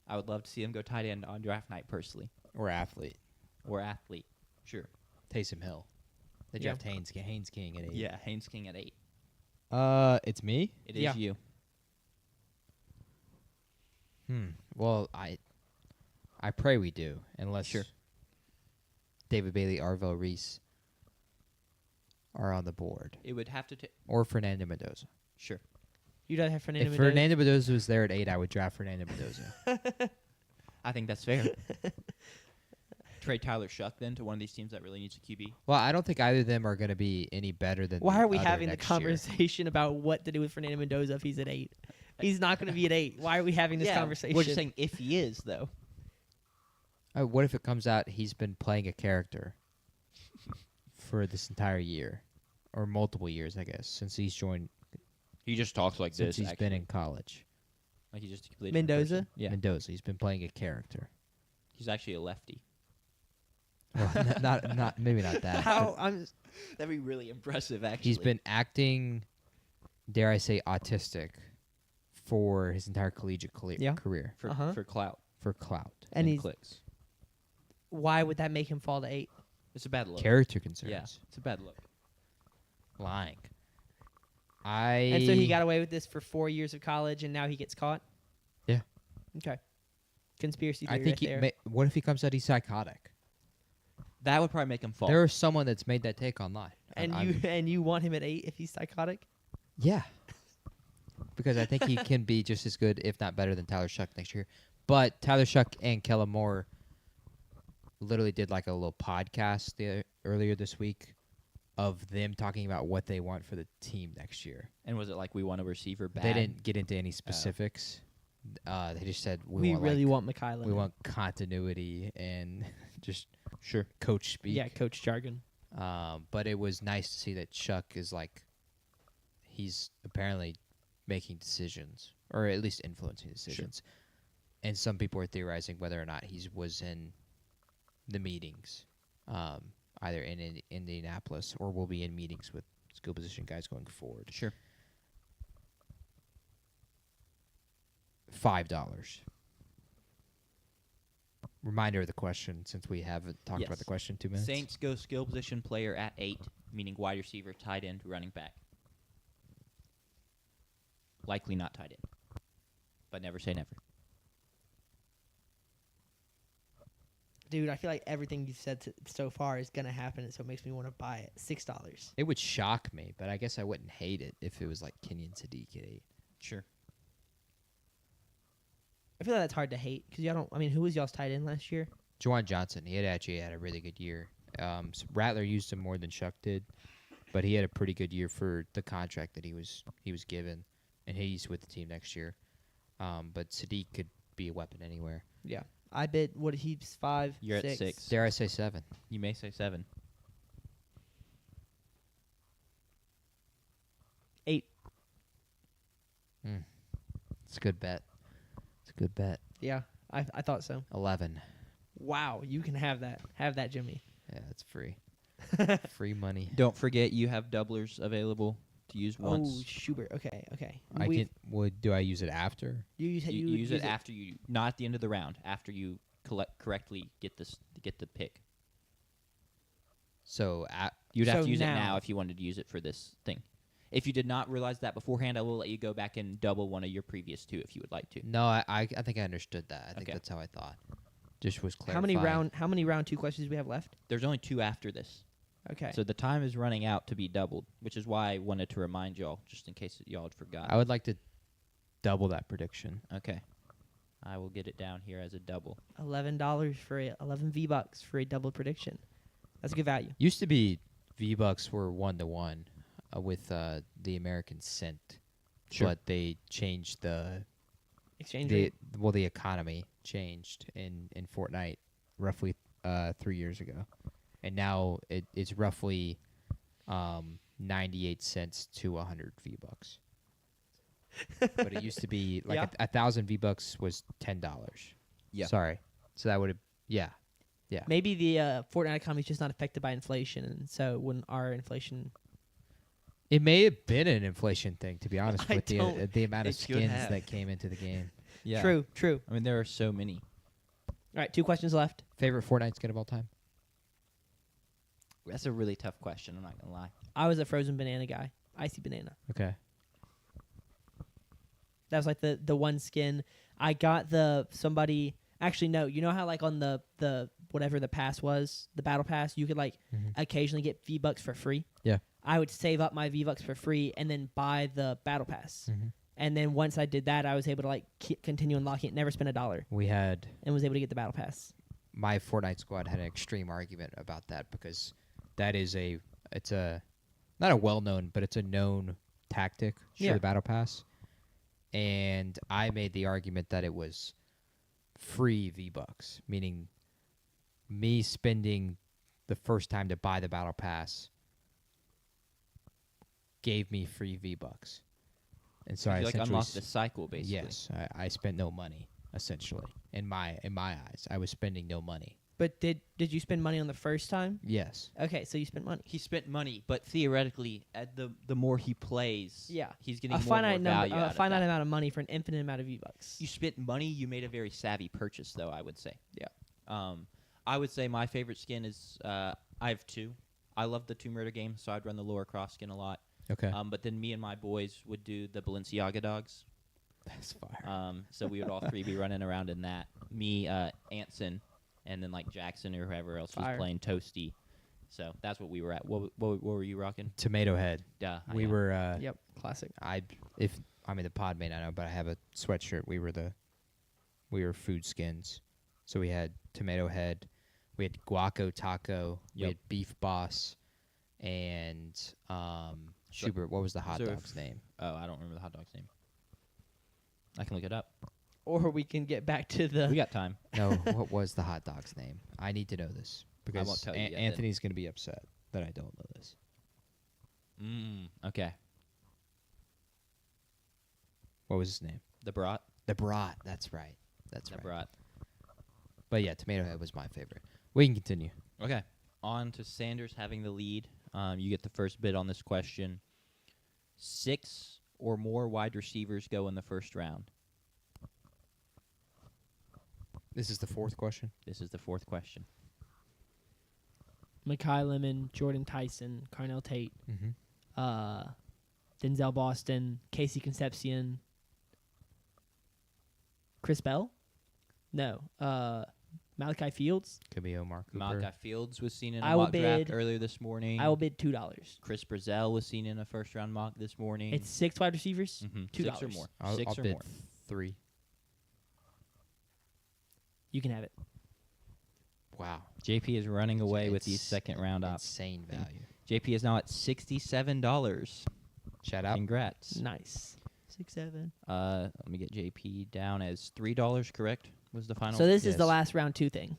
I would love to see him go tight end on draft night personally. Or athlete. Or athlete. Sure. Taysom Hill. They Yeah. draft Haynes King at 8. Yeah, Haynes King at 8. It's me? It is Yeah. you. Well, I pray we do, unless Sure. David Bailey, Arvell Reese are on the board. It would have to take. Or Fernando Mendoza. Sure. You'd rather have Fernando If Mendoza? Fernando Mendoza was there at 8, I would draft Fernando Mendoza. I think that's fair. Trade Tyler Shuck then to one of these teams that really needs a QB. Well, I don't think either of them are going to be any better than Why the are we other having the next year. conversation about what to do with Fernando Mendoza if he's at 8? He's not going to be at 8. Why are we having this conversation? We're just saying if he is, though. What if it comes out he's been playing a character for this entire year? or multiple years, I guess, since he's joined. He just talks like Since this. he's been in college. like he's just a completely different Mendoza? person. Yeah, Mendoza. He's been playing a character. he's actually a lefty. Well, not maybe not that. How but I'm That'd be really impressive. Actually, he's been acting, dare I say, autistic for his entire collegiate Yeah. career for Uh-huh. for clout for clout. and he's clicks. why would that make him fall to 8? It's a bad look. Character concerns. Yeah, it's a bad look. Lying. And so he got away with this for 4 years of college, and now he gets caught. Yeah. Okay. Conspiracy I theory think right there. what if he comes out he's psychotic? That would probably make him fall. There is someone that's made that take online. and I'm- you want him at 8 if he's psychotic? Yeah. Because I think he can be just as good, if not better, than Tyler Shuck next year. But Tyler Shuck and Kellen Moore literally did like a little podcast earlier this week of them talking about what they want for the team next year. And was it like we want a receiver bad? They didn't get into any specifics. They just said We want, really like, want Mikhailin. we want continuity and just Sure. coach speak. Yeah, coach jargon. But it was nice to see that Chuck is like, he's apparently making decisions, or at least influencing decisions. And some people are theorizing whether or not he was in the meetings, either in Indianapolis or will be in meetings with skill position guys going forward. Sure. $5. Reminder of the question, since we haven't talked Yes. about the question 2 minutes. Saints go skill position player at 8, meaning wide receiver, tight end, running back. Likely not tight end, but never say never. Dude, I feel like everything you've said so far is going to happen, so it makes me want to buy it. $6. It would shock me, but I guess I wouldn't hate it if it was like Kenyon Sadiq at 8. Sure. I feel like that's hard to hate because y'all don't. I mean, who was y'all's tight end last year? Juwan Johnson, he had actually had a really good year. Rattler used him more than Shuck did, but he had a pretty good year for the contract that he was given, and he's with the team next year. But Sadiq could be a weapon anywhere. Yeah, I bid what he's 5. You're at 6. 6. Dare I say 7? You may say 7. 8. It's a good bet. It's a good bet. Yeah, I thought so. 11. Wow, you can have that. Have that, Jimmy. Yeah, it's free. Free money. Don't forget you have doublers available to use Oh, once. Schubert. Okay, okay. I can. Do I use it after? You You use it after you, not at the end of the round. After you correctly get the pick. So You'd have So to use it now- now if you wanted to use it for this thing. If you did not realize that beforehand, I will let you go back and double one of your previous 2 if you would like to. no, I think I understood that. I think Okay. that's how I thought. Just was clarifying. How many round 2 questions do we have left? There's only 2 after this. Okay. So the time is running out to be doubled, which is why I wanted to remind y'all, just in case y'all had forgotten. I would like to double that prediction. Okay. I will get it down here as a double. $11 for 11 V-Bucks for a double prediction. That's a good value. Used to be V-Bucks were 1-to-1 with the American cent. Sure. But they changed the Exchange rate. the economy changed in Fortnite roughly 3 years ago. And now it's roughly 98 cents to 100 V-Bucks. But it used to be like Yeah. 1,000 V-Bucks was $10. Yeah. Sorry. So that would have yeah. Maybe the Fortnite economy is just not affected by inflation, and so when our inflation. It may have been an inflation thing, to be honest, I with don't- the amount of it could skins have. that came into the game. Yeah. True. I mean, there are so many. All right, 2 questions left. Favorite Fortnite skin of all time? That's a really tough question. I'm not gonna lie. I was a frozen banana guy. Icy banana. Okay. That was like the one skin. I got somebody. Actually, no. You know how like on the whatever the pass was, the battle pass, you could like occasionally get V-Bucks for free. Yeah. I would save up my V-Bucks for free and then buy the battle pass. Mm-hmm. And then once I did that, I was able to like continue unlocking it, never spend $1, We had and was able to get the battle pass. my Fortnite squad had an extreme argument about that because that is it's a not a well-known, but it's a known tactic for Yeah. the battle pass. And I made the argument that it was free V-Bucks, meaning me spending the first time to buy the battle pass gave me free V-Bucks. And so I you like essentially unlocked the cycle, basically. yes, I spent no money essentially. In my eyes, I was spending no money. But did you spend money on the first time? Yes. Okay, so you spent money. He spent money, but theoretically, the more he plays, Yeah. he's getting A more finite and more number, value out a of finite that. amount of money for an infinite amount of V-Bucks. You spent money. You made a very savvy purchase, though. I would say. Yeah. I would say my favorite skin is I have two. I love the Tomb Raider game, so I'd run the Lara Croft skin a lot. Okay. But then me and my boys would do the Balenciaga dogs. That's fire. So we would all three be running around in that. Me, Anson, and then like Jackson or whoever else Fire. was playing Toasty. So that's what we were at. What were you rocking? Tomato Head. We Yeah. were. Yep, classic. The pod may not know, but I have a sweatshirt. We were food skins. So we had Tomato Head, we had Guaco Taco, we Yep. had Beef Boss, and Schubert. What was the hot so dog's name? Oh, I don't remember the hot dog's name. I can look it up. Or we can get back to the. We got time. No, what was the hot dog's name? I need to know this because won't tell you yet then. Anthony's going to be upset that I don't know this. Okay. What was his name? The brat. The Brat. That's right. That's The right. brat. But yeah, Tomato Head was my favorite. We can continue. Okay. On to Sanders having the lead. You get the first bid on this question. 6 or more wide receivers go in the first round. This is the fourth question. This is the fourth question. Mekhi Lemon, Jordan Tyson, Carnell Tate, Mm-hmm. Denzel Boston, Casey Concepcion, Chris Bell? No. Malachi Fields? Could be Omar Cooper. Malachi Fields was seen in I a will mock draft bid- earlier this morning. I will bid $2. Chris Brazzell was seen in a first-round mock this morning. It's 6 wide receivers. Mhm. $2. 6 or more. I'll 6 or bid more. 3. You can have it. Wow. JP is running away with these It's second-round options. Insane value. JP is now at $67. Shout out. Congrats. Nice. 6, 7. Let me get JP down as $3, correct? Was the final? So this is the Yes. last round 2 thing.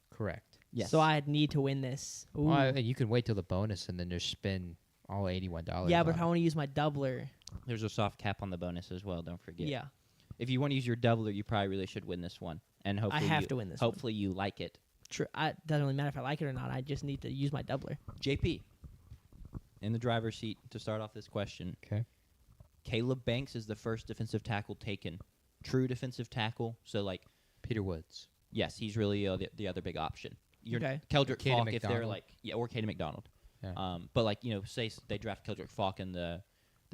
Correct. Yes. So I need to win this. Ooh. Well, you can wait till the bonus and then just spend all $81. Yeah, but if on I it. want to use my doubler, There's a soft cap on the bonus as well. Don't forget. yeah, If you want to use your doubler, you probably really should win this one, and I hopefully have you, to win this one. Hopefully you like it. True. Doesn't really matter if I like it or not. I just need to use my doubler. JP, in the driver's seat to start off this question. Okay. Caleb Banks is the first defensive tackle taken. True defensive tackle. So like, Peter Woods. yes, he's really the other big option. You're Okay. Keldrick Caden Falk if they're McDonald. like or Caden McDonald. Yeah. But like say they draft Keldrick Falk and the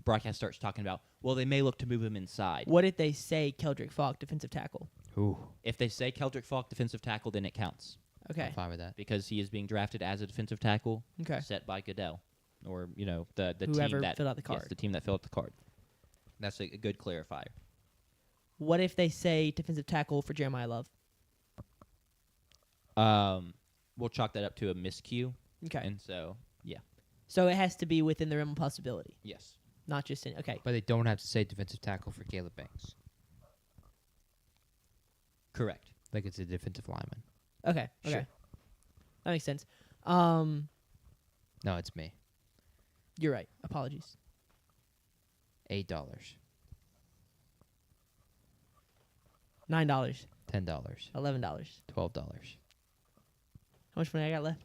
broadcast starts talking about, well, they may look to move him inside. What if they say Keldrick Falk, defensive tackle? Ooh. If they say Keldrick Falk defensive tackle, then it counts Okay. I'm fine with that. because he is being drafted as a defensive tackle Okay. set by Goodell or the Whoever team that filled out the yes, card. the team that filled out the card. That's a good clarifier. What if they say defensive tackle for Jeremiah Love? We'll chalk that up to a miscue, Okay. and so yeah, So it has to be within the realm of possibility, yes. not just in. Okay. But they don't have to say defensive tackle for Caleb Banks. Correct. Like it's a defensive lineman. Okay. Okay. Sure. That makes sense. No, it's me. You're right. Apologies. $8. $9. $10. $11. $12. How much money I got left?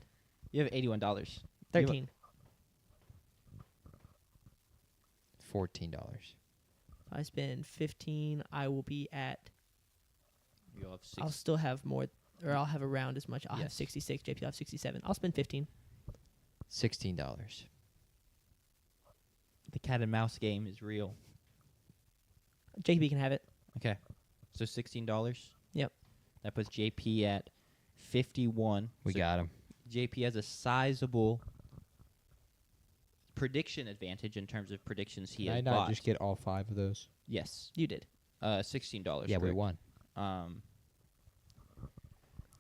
You have $81. 13. $14. I spend 15. I will be at. You'll have I'll still have more, or I'll have around as much. I'll have Yes. 66. JP will have 67. I'll spend 15. $16. The cat and mouse game is real. JP can have it. Okay, so $16. Yep. That puts JP at 51. We So got him. JP has a sizable prediction advantage in terms of predictions he Can I has not bought. just get all 5 of those? Yes, You did. $16. Yeah, we correct. won.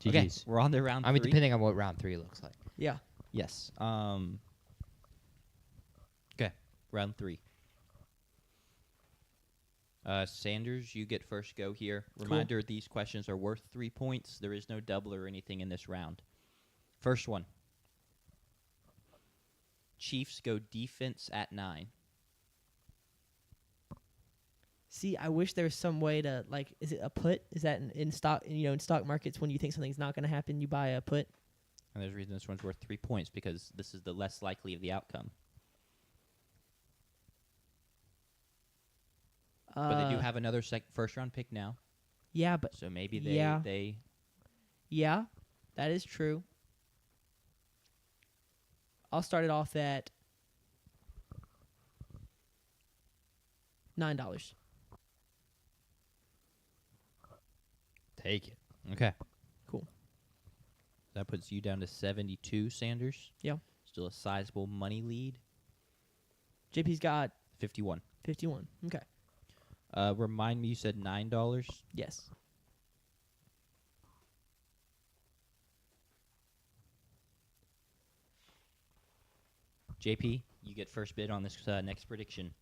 Okay, GG's. we're on to round I mean, 3. depending on what round 3 looks like. Yeah. Yes. Okay, round 3. Sanders, you get first go here. Reminder, these questions are worth 3 points. There is no double or anything in this round. First one. Chiefs go defense at 9. See, I wish there was some way to like. Is it a put? Is that in stock? In stock markets, when you think something's not going to happen, you buy a put. And there's a reason this one's worth 3 points because this is the less likely of the outcome. But they do have another first round pick now, Yeah, but so maybe Yeah. they yeah, that is true. I'll start it off at $9. Take it. okay. Cool. That puts you down to 72, Sanders. Yeah. Still a sizable money lead. JP's got 51. 51. Okay. Remind me, you said $9. Yes. JP, you get first bid on this next prediction.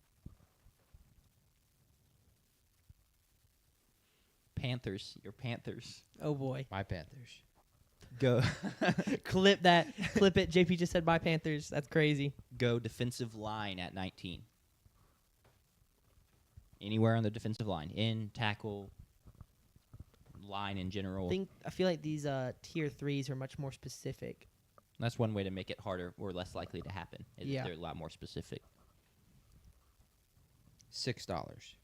Panthers. Your Panthers. Oh boy. My Panthers. Go. Clip that. Clip it. JP just said bye Panthers. That's crazy. Go defensive line at 19. Anywhere on the defensive line. In, tackle, line in general. I feel like these tier 3s are much more specific. That's one way to make it harder or less likely to happen. Is if Yeah. they're a lot more specific. $6.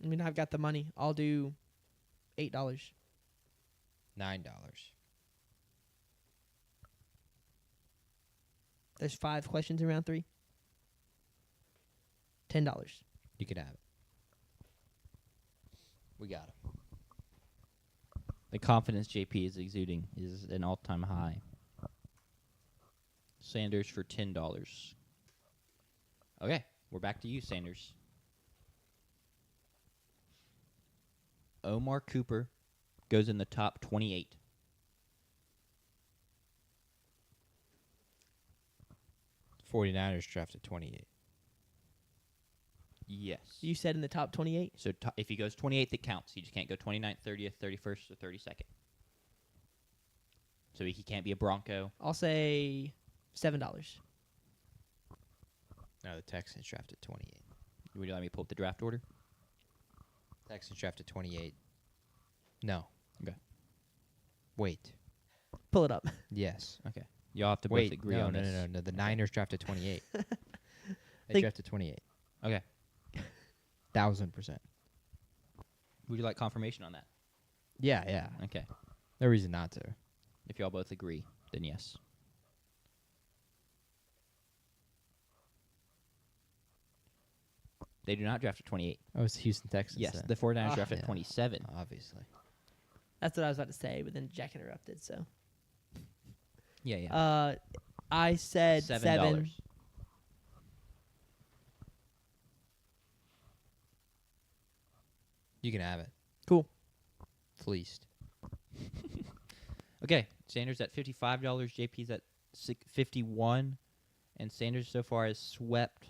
I mean, I've got the money. I'll do $8. $9. There's 5 questions in round 3. $10. You can have it. We got him. The confidence JP is exuding is an all-time high. Sanders for $10. Okay, we're back to you, Sanders. Omar Cooper goes in the top 28. '49ers drafted 28. Yes. You said in the top 28? So if he goes 28th, it counts. He just can't go 29th, 30th, 31st, or 32nd. So he can't be a Bronco. I'll say $7. No, the Texans drafted 28. Would you let me pull up the draft order? Texans drafted 28. No. Okay. Wait. Pull it up. Yes. Okay. Y'all have to Wait. both agree No, on no, this. no, no, no. The Niners drafted 28. They Think- drafted 28. Okay. 1,000%. Would you like confirmation on that? Yeah, yeah. Okay. No reason not to. If y'all both agree, then yes. They do not draft at 28. Oh, it's Houston Texans. Yes, then. the 49ers Ah, draft at yeah. 27. Obviously. That's what I was about to say, but then Jack interrupted, so. Yeah, yeah. I said $7. 7. You can have it. Cool. Fleeced. Okay, Sanders at $55. JP's at 51, and Sanders so far has swept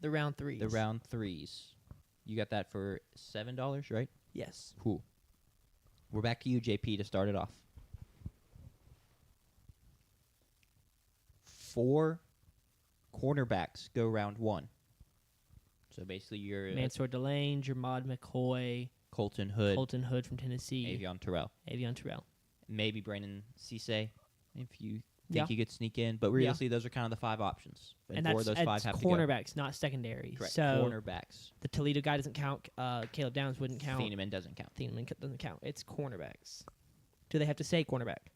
The round 3s. the round 3s. You got that for $7, right? Yes. Cool. We're back to you, JP, to start it off. 4 cornerbacks go round 1. So basically, you're Mansour Delane, Jermod McCoy, Colton Hood, Colton Hood from Tennessee, Avion Terrell, Avion Terrell. maybe Brandon Cisse, if you Yeah. think you could sneak in. But realistically, those are kind of the 5 options. And 4 of that's those 5 have cornerbacks, not secondary. to go. Correct. So Cornerbacks. the Toledo guy doesn't count. Caleb Downs wouldn't count. Thieneman doesn't count. Thieneman doesn't count. It's cornerbacks. Do they have to say cornerback?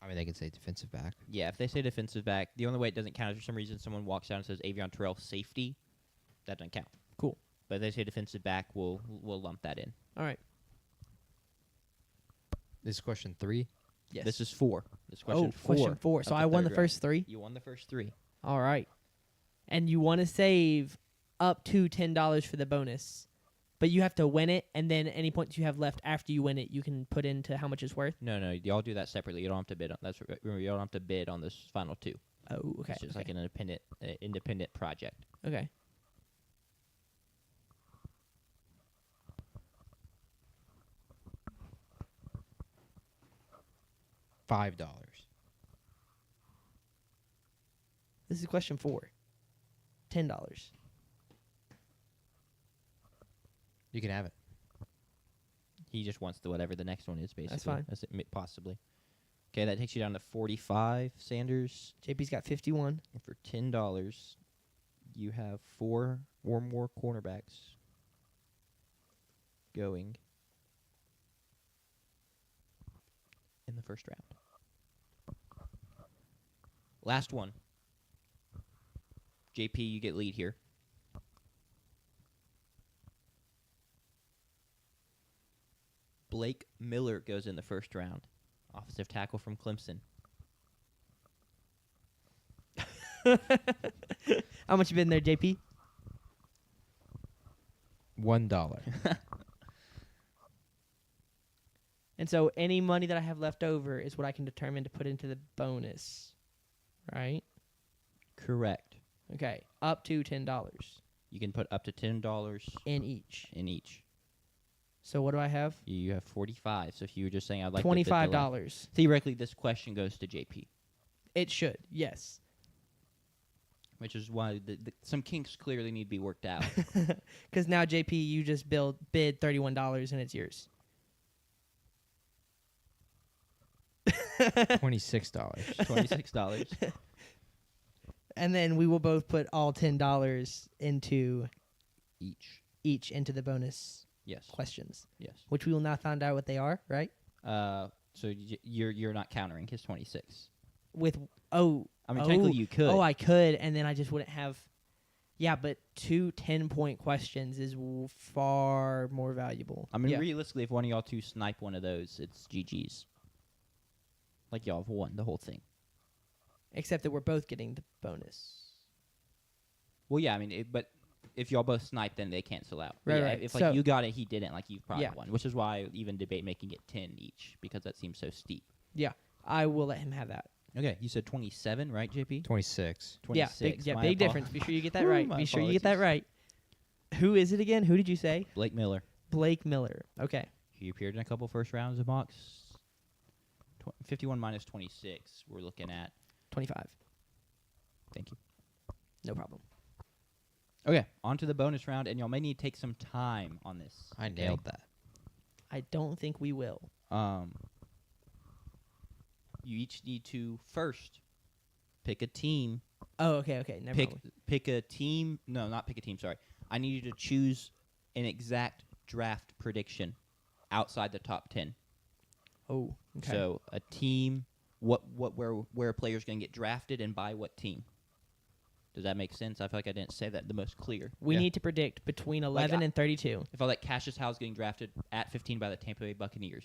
I mean, they could say defensive back. Yeah, if they say defensive back, the only way it doesn't count is for some reason someone walks out and says Avion Terrell safety. That doesn't count. Cool. But if they say defensive back, we'll lump that in. All right. This is question 3. Yes. This is 4. This is question 4. question 4. So of I won the third round. first 3. You won the first 3. All right. And you want to save up to $10 for the bonus. But you have to win it, and then any points you have left after you win it, you can put into how much it's worth. No, y'all do that separately. You don't have to bid on. Remember, you don't have to bid on this final 2. Oh, okay. It's just okay. like an independent project. Okay. $5. This is question 4. $10. You can have it. He just wants the whatever the next one is, basically. fine. That's it, possibly. Okay, that takes you down to 45, Sanders. JP's got 51. And for $10, you have 4 or more cornerbacks going in the first round. Last one. JP, you get lead here. Blake Miller goes in the first round. Offensive tackle from Clemson. How much you been there, JP? $1. And so any money that I have left over is what I can determine to put into the bonus, right? Correct. Okay, up to $10 You can put up to $10 in each. in each. So what do I have? You have 45. So if you were just saying I'd like to fit the line- $25. Theoretically, this question goes to JP, It should, yes. which is why some kinks clearly need to be worked out. Because now, JP, you just bid $31 and it's yours. $26. $26. And then we will both put all $10 into Each. into the bonus Yes. questions, Yes. which we will now find out what they are, right? So you're not countering his 26. With I mean, technically you could. I could, and then I just wouldn't have. Yeah, but 2 10-point questions is far more valuable. I mean, Yeah. realistically, if one of y'all two snipe one of those, it's GG's. Like y'all have won the whole thing. Except that we're both getting the bonus. Well, yeah, I mean, but if y'all both snipe, then they cancel out. But Right, yeah, right. If So- you got it, he didn't. Like you've probably Yeah. won, which is why I even debate making it 10 each because that seems so steep. I will let him have that. Okay, you said 27, right, JP? 26. 26. Yeah, My big apo- difference. Be sure you get that Whew, right. my Be sure you get that apologies. right. Who is it again? Who did you say? Blake Miller. Blake Miller. Okay. He appeared in a couple first rounds of mocks. 51 minus 26. We're looking at. 25. Thank you. No problem. Okay, on to the bonus round, and y'all may need to take some time on this. I okay? nailed that. I don't think we will. You each need to first pick a team. Oh, okay. Never mind. Pick a team. No, not pick a team. Sorry, I need you to choose an exact draft prediction outside the top 10. Oh, okay. So a team, where a player's going to get drafted and by what team. Does that make sense? I feel like I didn't say that the most clear. we Yeah. need to predict between 11 and 32. If I let Cassius Howe's getting drafted at 15 by the Tampa Bay Buccaneers,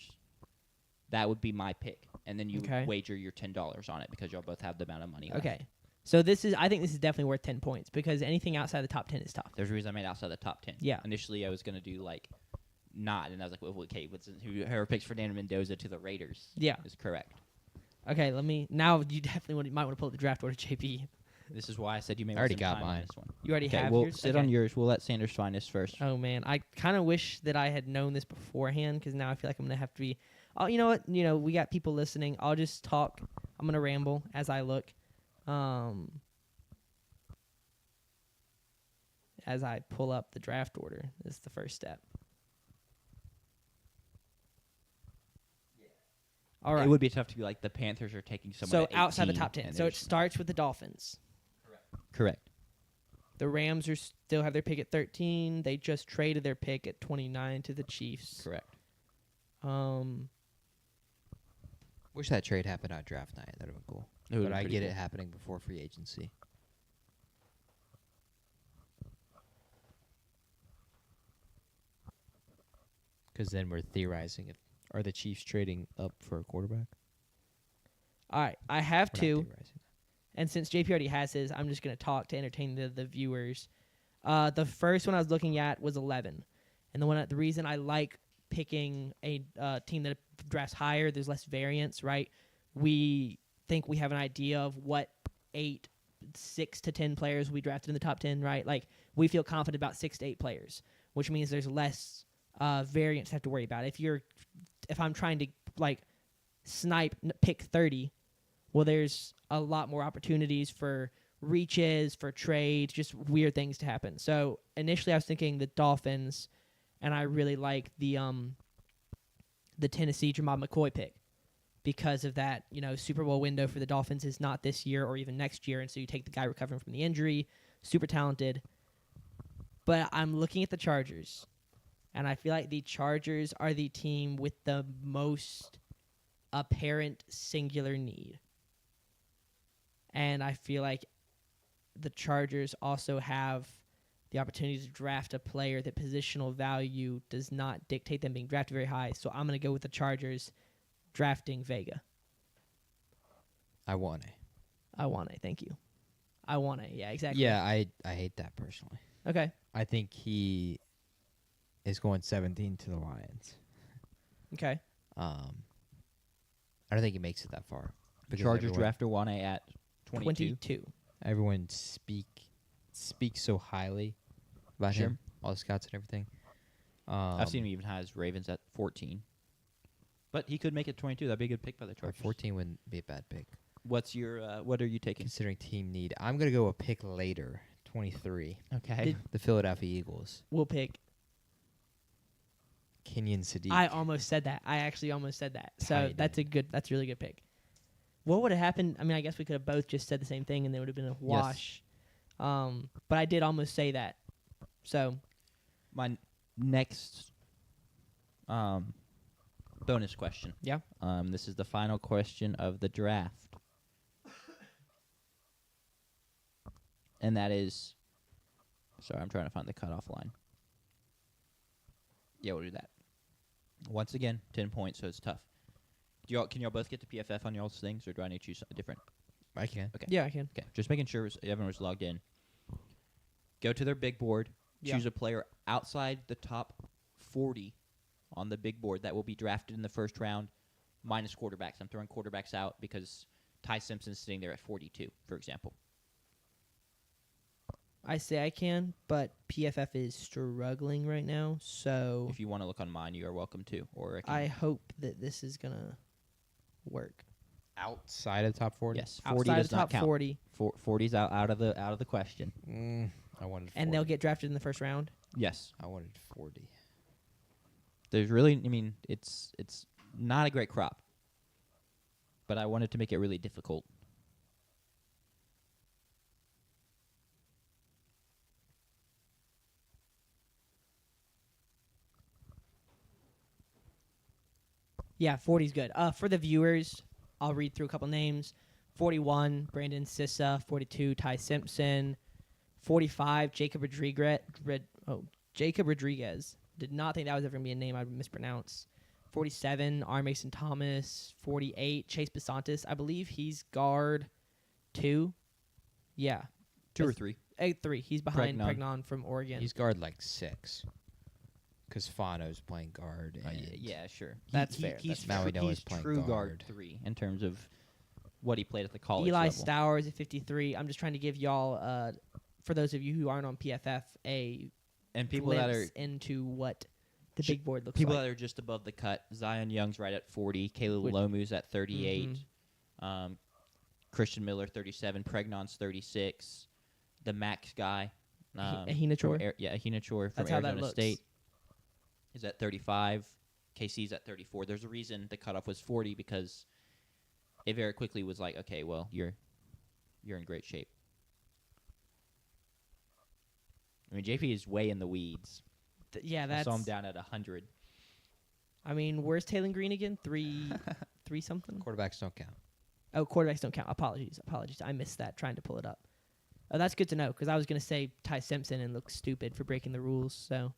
that would be my pick, and then you Okay. would wager your $10 on it because y'all both have the amount of money. left. Okay. So I think this is definitely worth 10 points because anything outside the top 10 is tough. There's a reason I made outside the top 10. Yeah. Initially, I was going to do like not, and I was like, well, okay, whoever picks Fernando Mendoza to the Raiders Yeah. is correct. Okay, now you definitely might want to pull up the draft order, JP. This is why I said you may I already want some got time on mine. this one. You already Okay, have we'll yours? sit Okay. on yours. We'll let Sanders find this first. Oh, man. I kind of wish that I had known this beforehand because now I feel like I'm going to have to be... Oh, you know what? We got people listening. I'll just talk. I'm going to ramble as I look. As I pull up the draft order. This is the first step. All right. It would be tough to be like the Panthers are taking someone So at outside the 18, top 10. and So it there's- starts with the Dolphins. correct. The Rams still have their pick at 13. They just traded their pick at 29 to the Chiefs. Correct. Wish that trade happened on draft night. That would have been cool. It would've But been I pretty get cool. it happening before free agency. Because then we're theorizing if are the Chiefs trading up for a quarterback? All right. I have We're not two. theorizing. And since JP already has his, I'm just going to talk to entertain the viewers. The first one I was looking at was 11. And the reason I like picking a team that drafts higher, there's less variance, right? We think we have an idea of what 6 to 10 players we drafted in the top 10, right? Like, we feel confident about 6 to 8 players, which means there's less variance to have to worry about. If I'm trying to, like, snipe pick 30, well, there's a lot more opportunities for reaches, for trades, just weird things to happen. So initially I was thinking the Dolphins, and I really like the Tennessee Jamal McCoy pick because of that, Super Bowl window for the Dolphins is not this year or even next year, and so you take the guy recovering from the injury, super talented. But I'm looking at the Chargers, and I feel like the Chargers are the team with the most apparent singular need. And I feel like the Chargers also have the opportunity to draft a player that positional value does not dictate them being drafted very high. So I'm going to go with the Chargers drafting Vega. I want it. I want it. Thank you. I want it. Yeah, exactly. Yeah, I hate that personally. Okay. I think he is going 17 to the Lions. Okay. I don't think he makes it that far. The because Chargers everyone- draft Owane at 22. 22. Everyone speaks so highly about Sure. him, all the scouts and everything. I've seen him even high as Ravens at 14. But he could make it 22. That'd be a good pick by the Chargers. 14 wouldn't be a bad pick. What's your what are you taking? Considering team need, I'm going to go a pick later, 23. Okay. The Philadelphia Eagles. We'll pick. Kenyon Sadiq. I almost said that. I actually almost said that. So Tight that's a really good pick. What would have happened? I mean, I guess we could have both just said the same thing and it would have been a wash. But I did almost say that. So My next bonus question. Yeah. This is the final question of the draft. And that is, sorry, I'm trying to find the cutoff line. Yeah, we'll do that. Once again, 10 points, so it's tough. Can y'all both get the PFF on y'all's things, or do I need to choose something different? I can. Okay. yeah, I can. Okay, just making sure everyone was logged in. Go to their big board. Yeah. Choose a player outside the top 40 on the big board that will be drafted in the first round, minus quarterbacks. I'm throwing quarterbacks out because Ty Simpson's sitting there at 42, for example. I say I can, but PFF is struggling right now. So If you want to look on mine, you are welcome to. Or I hope that this is going to work. Outside of the top 40? yes, 40 Outside does of the not top count. 40, 40's out of the question. I wanted 40. and they'll get drafted in the first round. Yes, I wanted 40. there's really. I mean, it's not a great crop, but I wanted to make it really difficult. Yeah, 40's good. For the viewers, I'll read through a couple names. 41, Brandon Sissa. 42, Ty Simpson. 45, Jacob Rodriguez. Jacob Rodriguez. Did not think that was ever going to be a name I would mispronounce. 47, R. Mason Thomas. 48, Chase Besantis. I believe he's guard 2. Yeah. 2 or That's- 3. 3. He's behind Pregnon. Pregnon from Oregon. He's guard like 6. Because Fano's playing guard. And Yeah, sure. That's fair, He's that's fair. Now we know he's he's playing true guard. 3 in terms of what he played at the college Eli level. Stowers at 53. I'm just trying to give y'all, for those of you who aren't on PFF, a And people that are glimpse into what the big board looks people like. that are just above the cut. Zion Young's right at 40. Caleb Which- Lomu's at 38. Mhm. Christian Miller 37. Pregnon's 36. The Max guy. Ahina Chor. Ahina Chor from That's how that Arizona looks. State is at 35. KC's at 34. There's a reason the cutoff was 40 because it very quickly was like, okay, well, you're in great shape. I mean, JP is way in the weeds. Yeah, I that's. saw him down at 100. I mean, where's Taylor Green again? 3 something. Quarterbacks don't count. Oh, quarterbacks don't count. Apologies. I missed that trying to pull it up. Oh, that's good to know because I was gonna say Ty Simpson and look stupid for breaking the rules. So,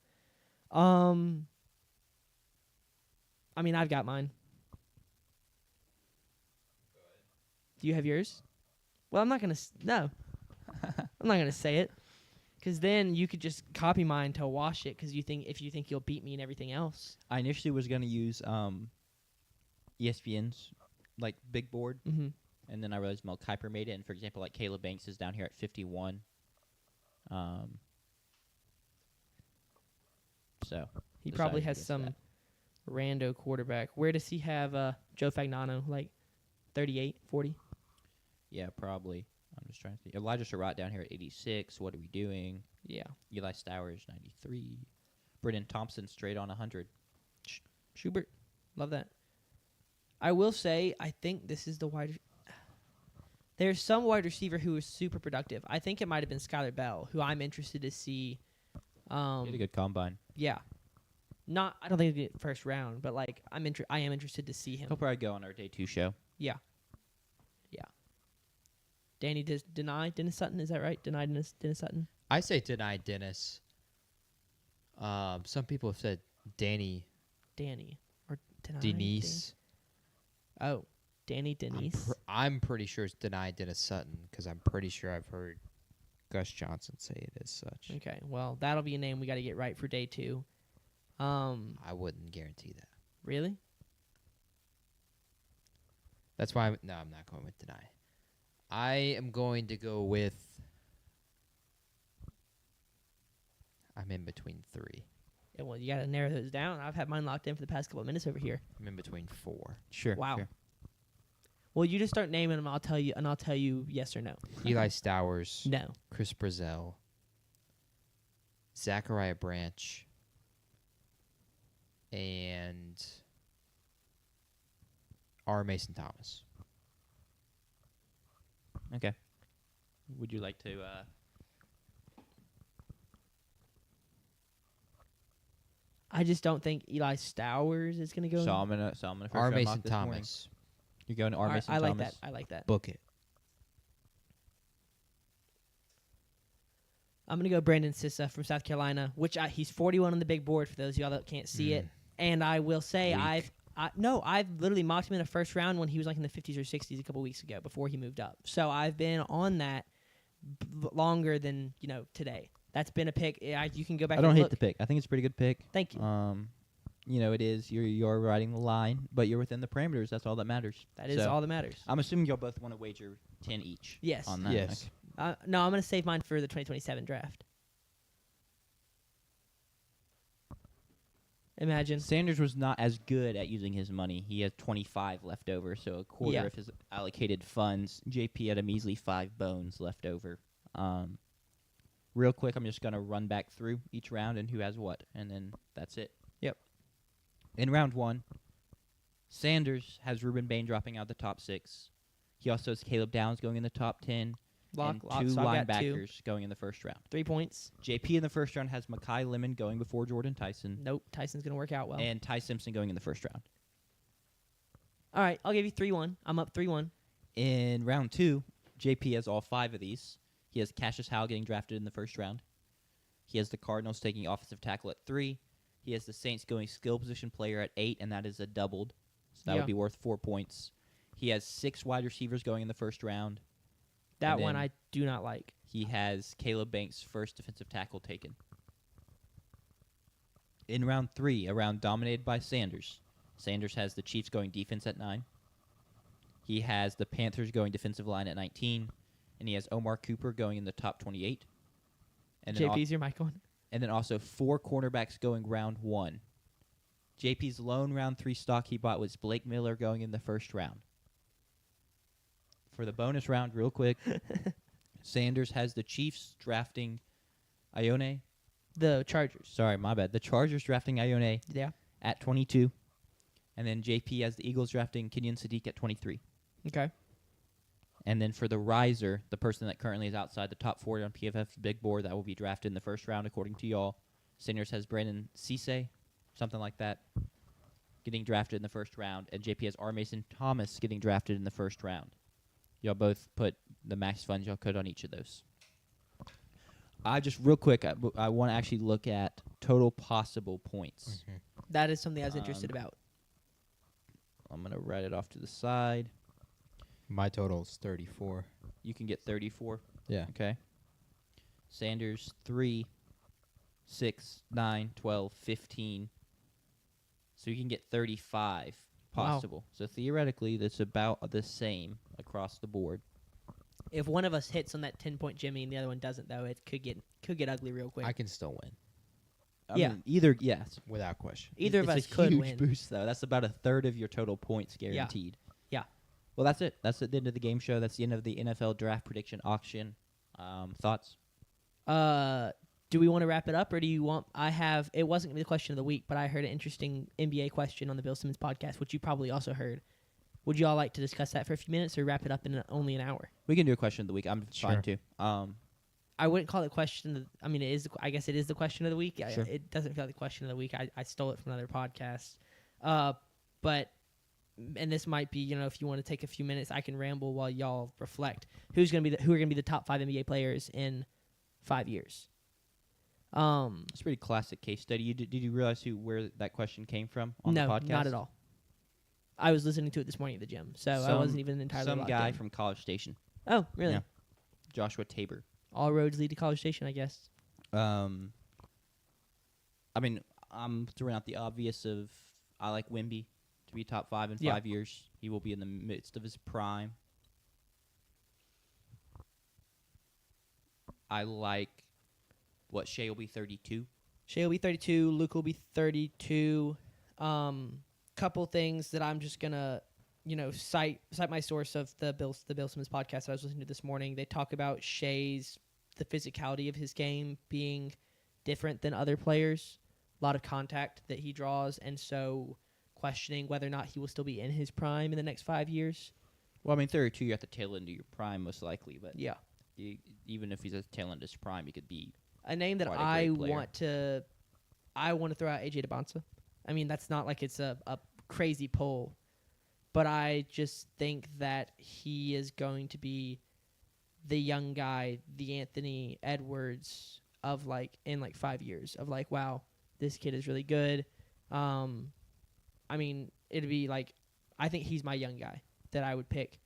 I mean, I've got mine. Do you have yours? Well, I'm not gonna. No, I'm not gonna say it because then you could just copy mine to wash it because if you think you'll beat me and everything else. I initially was going to use ESPN's like big board, Mm-hmm. and then I realized Mel Kiper made it. And for example, like Caleb Banks is down here at 51. He decided probably has against some that. Rando quarterback. Where does he have Joe Fagnano? Like 38, 40? Yeah, probably. I'm just trying to think. Elijah Surratt down here at 86. What are we doing? Yeah. Eli Stowers, 93. Brennan Thompson straight on 100. Schubert. Love that. I will say, I think this is the wide. There's some wide receiver who is super productive. I think it might have been Skylar Bell, who I'm interested to see. He had a good combine. Yeah. I don't think he'll get first round, but like I am interested to see him. He'll probably go on our day 2 show. Yeah. Danny Dennis Sutton, is that right? Dennis Sutton. I say deny Dennis. Some people have said Danny or Denise. Oh, Danny Denise. I'm pretty sure it's deny Dennis Sutton because I'm pretty sure I've heard Gus Johnson say it as such. Okay, well that'll be a name we got to get right for day 2. I wouldn't guarantee that. Really? That's why I'm not going with deny. I am going to go with. I'm in between 3. Yeah, well, you got to narrow those down. I've had mine locked in for the past couple of minutes over here. I'm in between 4. Sure. Wow. Sure. Well, you just start naming them. I'll tell you yes or no. Eli Stowers, No. Chris Brazzell, Zachariah Branch, and R. Mason Thomas. Okay. Would you like to? I just don't think Eli Stowers is going to go. So I'm gonna first R. round Mason mock this morning. Thomas. You're going to R. Mason I like Thomas. that. I like that. Book it. I'm going to go Brandon Sissa from South Carolina, which he's 41 on the big board for those of y'all that can't see it. And I will say Weak. I've literally mocked him in the first round when he was like in the 50s or 60s a couple weeks ago before he moved up. So I've been on that longer than, today. That's been a pick. You can go back I don't and hate look. the pick. I think it's a pretty good pick. Thank you. It is you're riding the line, but you're within the parameters. That's all that matters. That is So, all that matters. I'm assuming y'all both want to wager 10 each. Yes. On that. Yes. Okay. No, I'm going to save mine for the 2027 draft. Imagine. Sanders was not as good at using his money. He had 25 left over, so a quarter Yeah. of his allocated funds. JP had a measly 5 bones left over. Real quick, I'm just going to run back through each round and who has what, and then that's it. Yep. In round 1, Sanders has Ruben Bain dropping out the top 6. He also has Caleb Downs going in the top 10. Lock, and lock, 2 so I've got 2. linebackers going in the first round. 3 points. JP in the first round has Mekhi Lemon going before Jordan Tyson. Nope. Tyson's going to work out well. And Ty Simpson going in the first round. All right. I'll give you 3-1. I'm up 3-1. In round 2, JP has all 5 of these. He has Cassius Howell getting drafted in the first round. He has the Cardinals taking offensive tackle at 3. He has the Saints going skill position player at 8, and that is a doubled. So that Yeah. would be worth 4 points. He has 6 wide receivers going in the first round. That And one then I do not like. He has Caleb Banks' first defensive tackle taken. In round 3, a round dominated by Sanders. Sanders has the Chiefs going defense at 9. He has the Panthers going defensive line at 19. And he has Omar Cooper going in the top 28. And then, JP's your mic on? and then also 4 cornerbacks going round 1. JP's lone round 3 stock he bought was Blake Miller going in the first round. For the bonus round, real quick, Sanders has the Chiefs drafting Ione. The Chargers. Sorry, my bad. The Chargers drafting Ione Yeah. at 22. And then JP has the Eagles drafting Kenyon Sadiq at 23. Okay. And then for the riser, the person that currently is outside the top 40 on PFF's big board that will be drafted in the first round, according to y'all, Sanders has Brandon Cisse, something like that, getting drafted in the first round. And JP has R. Mason Thomas getting drafted in the first round. Y'all both put the max funds y'all could on each of those. I just, real quick, I want to actually look at total possible points. That is something I was interested about. I'm going to write it off to the side. My total is 34. You can get 34. Yeah. Okay. Sanders, 3, 6, 9, 12, 15. So you can get 35 Wow. possible. So theoretically, that's about the same across the board. If one of us hits on that 10-point Jimmy and the other one doesn't, though, it could get ugly real quick. I can still win. I Yeah. mean, either yes. without question. Either of It's us a could huge win. boost though. That's about a third of your total points guaranteed. Yeah. Well, that's it. That's the end of the game show. That's the end of the NFL draft prediction auction. Thoughts? Do we want to wrap it up, or do you want? It wasn't gonna be the question of the week, but I heard an interesting NBA question on the Bill Simmons podcast, which you probably also heard. Would you all like to discuss that for a few minutes, or wrap it up in only an hour? We can do a question of the week. I'm Sure. fine too. I wouldn't call it question. I mean, it is. I guess it is the question of the week. Sure. It doesn't feel like the question of the week. I stole it from another podcast. But and this might be, if you want to take a few minutes, I can ramble while y'all reflect. Who are going to be the top 5 NBA players in 5 years? It's a pretty classic case study. Did you realize where that question came from on the No, podcast? not at all. I was listening to it this morning at the gym, so I wasn't even entirely Some locked guy in. from College Station. Oh, really? Yeah. Joshua Tabor. All roads lead to College Station, I guess. I mean, I'm throwing out the obvious of I like Wemby to be top 5 in Yeah. 5 years. He will be in the midst of his prime. I like Shea will be 32. Shea will be 32. Luke will be 32. Couple things that I'm just gonna, cite my source of the Bill Simmons podcast that I was listening to this morning. They talk about the physicality of his game being different than other players. A lot of contact that he draws, and so questioning whether or not he will still be in his prime in the next 5 years. Well, I mean, 32, you're at the tail end of your prime, most likely. But Yeah. even if he's at the tail end of his prime, he could be. A name that Quite a I great player. want to throw out AJ DeBonsa. I mean, that's not like it's a crazy pull, but I just think that he is going to be the young guy, the Anthony Edwards of in 5 years of wow, this kid is really good. I mean, it'd be I think he's my young guy that I would pick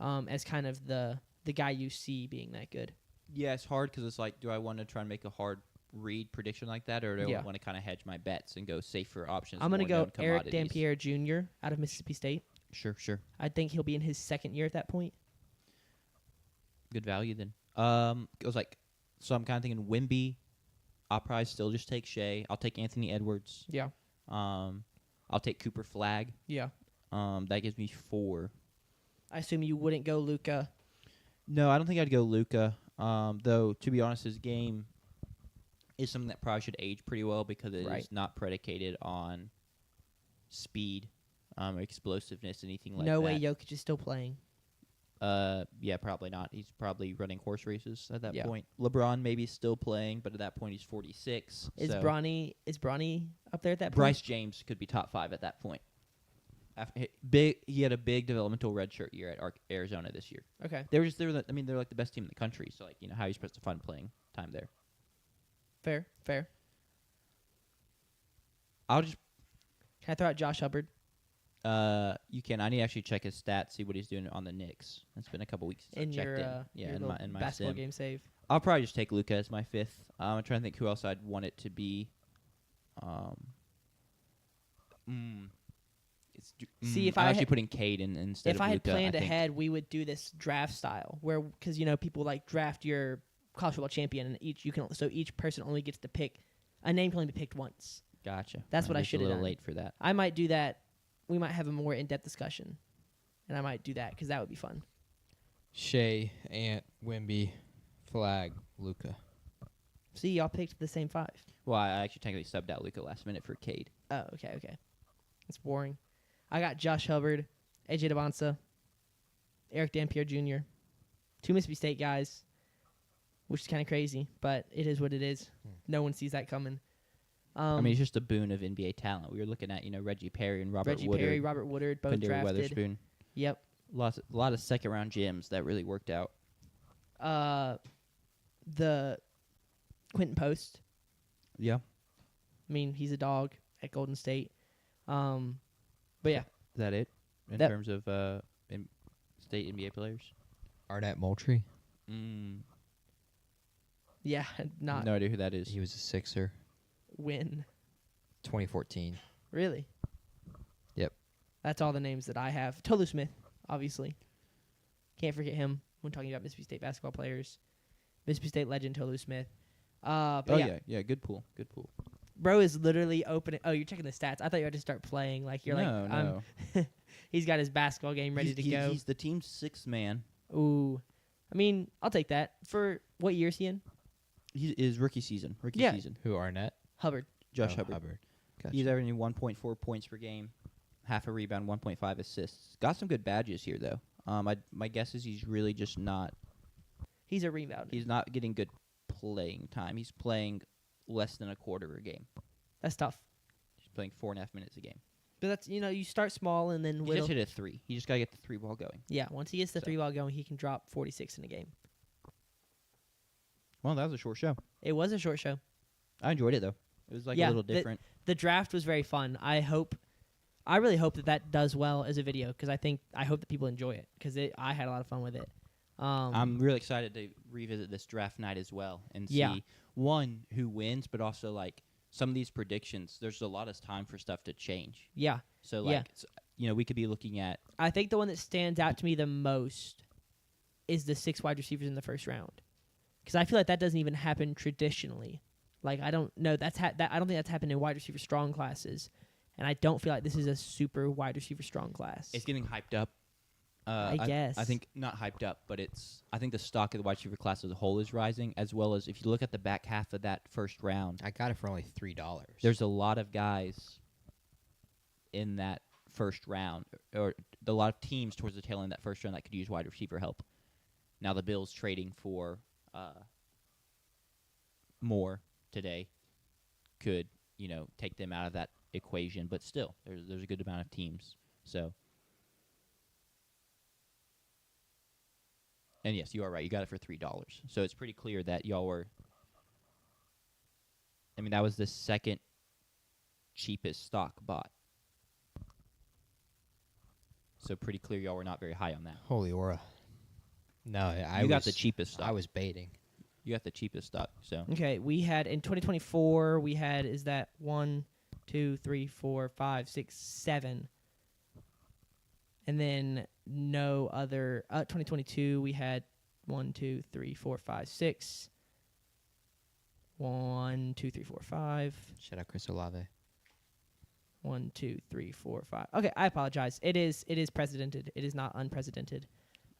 as kind of the guy you see being that good. Yeah, it's hard because it's do I want to try and make a hard read prediction like that, or do Yeah. I want to kind of hedge my bets and go safer options? I'm going to more go known Eric commodities? Dampier Jr. out of Mississippi State. Sure. I think he'll be in his second year at that point. Good value then. It was so I'm kind of thinking Wemby. I'll probably still just take Shea. I'll take Anthony Edwards. Yeah. I'll take Cooper Flagg. Yeah. That gives me 4. I assume you wouldn't go Luka. No, I don't think I'd go Luka. Though to be honest, his game is something that probably should age pretty well because it Right. is not predicated on speed, explosiveness, anything like No that. way Jokic is still playing. Yeah, probably not. He's probably running horse races at that Yeah. point. LeBron maybe still playing, but at that point he's 46. Is so Bronny up there at that Bryce point? James could be top 5 at that point. He had a big developmental redshirt year at Arizona this year. Okay. They're like the best team in the country. So how are you supposed to find playing time there? Fair. I'll just Can I throw out Josh Hubbard? you can. I need to actually check his stats, see what he's doing on the Knicks. It's been a couple weeks since In I checked your, in. Yeah, your in little my basketball sim. game save. I'll probably just take Luka as my 5th. I'm trying to think who else I'd want it to be. See, if I'm I actually had- putting Cade instead If of I had Luka, planned I think. ahead, we would do this draft style because people draft your college football champion, and each person only gets to pick a name can only be picked once. Gotcha. That's what I just should've A little done. late for that. I might do that. We might have a more in-depth discussion, and I might do that because that would be fun. Shea, Ant, Wemby, Flag, Luka. See, y'all picked the same 5. Well, I actually technically subbed out Luka last minute for Cade. Oh, okay. That's boring. I got Josh Hubbard, AJ DeBonsa, Eric Dampier Jr., 2 Mississippi State guys, which is kind of crazy, but it is what it is. No one sees that coming. I mean, it's just a boon of NBA talent. We were looking at Reggie Perry and Robert Woodard, Robert Woodard, both Quindary drafted. Weatherspoon. Yep. A lot of second round gems that really worked out. The Quentin Post. Yeah. I mean, he's a dog at Golden State. But yeah, Is that it in That- terms of state NBA players? Arnett Moultrie. yeah, not No idea who that is. He was a Sixer. win. 2014. Really? Yep. That's all the names that I have. Tolu Smith, obviously. Can't forget him when talking about Mississippi State basketball players. Mississippi State legend Tolu Smith. But Oh yeah, yeah, good pool. bro is literally opening. Oh, you're checking the stats. I thought you had to start playing. Like you're no, like, no. he's got his basketball game ready to go. He's the team's sixth man. Ooh, I mean, I'll take that. For what year is he in? He is rookie season. Rookie Yeah. season. Who, Arnett? Hubbard. Josh Oh, Hubbard. Gotcha. He's averaging 1.4 points per game, half a rebound, 1.5 assists. Got some good badges here though. My guess is he's really just not. He's a rebounder. He's not getting good playing time. He's playing less than a quarter a game. That's tough. He's playing 4.5 minutes a game. But that's you start small and then He whittle. just hit a three. He just got to get the three ball going. Yeah, once he gets the So. 3 ball going, he can drop 46 in a game. Well, that was a short show. It was a short show. I enjoyed it though. It was like Yeah, a little different. The draft was very fun. I really hope that does well as a video because I hope that people enjoy it because I had a lot of fun with it. I'm really excited to revisit this draft night as well and see Yeah. one who wins, but also like some of these predictions. There's a lot of time for stuff to change. Yeah, So Yeah. like we could be looking at I think the one that stands out to me the most is the 6 wide receivers in the first round because I feel like that doesn't even happen traditionally. Like I don't know I don't think that's happened in wide receiver strong classes, and I don't feel like this is a super wide receiver strong class. it's getting hyped up. I guess. I think not hyped up, but I think the stock of the wide receiver class as a whole is rising, as well as if you look at the back half of that first round, I got it for only $3. there's a lot of guys in that first round, or a lot of teams towards the tail end of that first round that could use wide receiver help. Now the Bills trading for more today could take them out of that equation, but still there's a good amount of teams. So. And yes, you are right. You got it for $3. So it's pretty clear that y'all were. I mean, that was the second cheapest stock bought. So pretty clear y'all were not very high on that. Holy aura. No, I You was, got the cheapest stock. I was baiting. You got the cheapest stock. So Okay, we had in 2024 we had is that 1, 2, 3, 4, 5, 6, 7, and then no other. 2022 we had 1, 2, 3, 4, 5, 6. 1, 2, 3, 4, 5. Shout out Chris Olave. 1, 2, 3, 4, 5. Okay, I apologize. It is precedented. It is not unprecedented.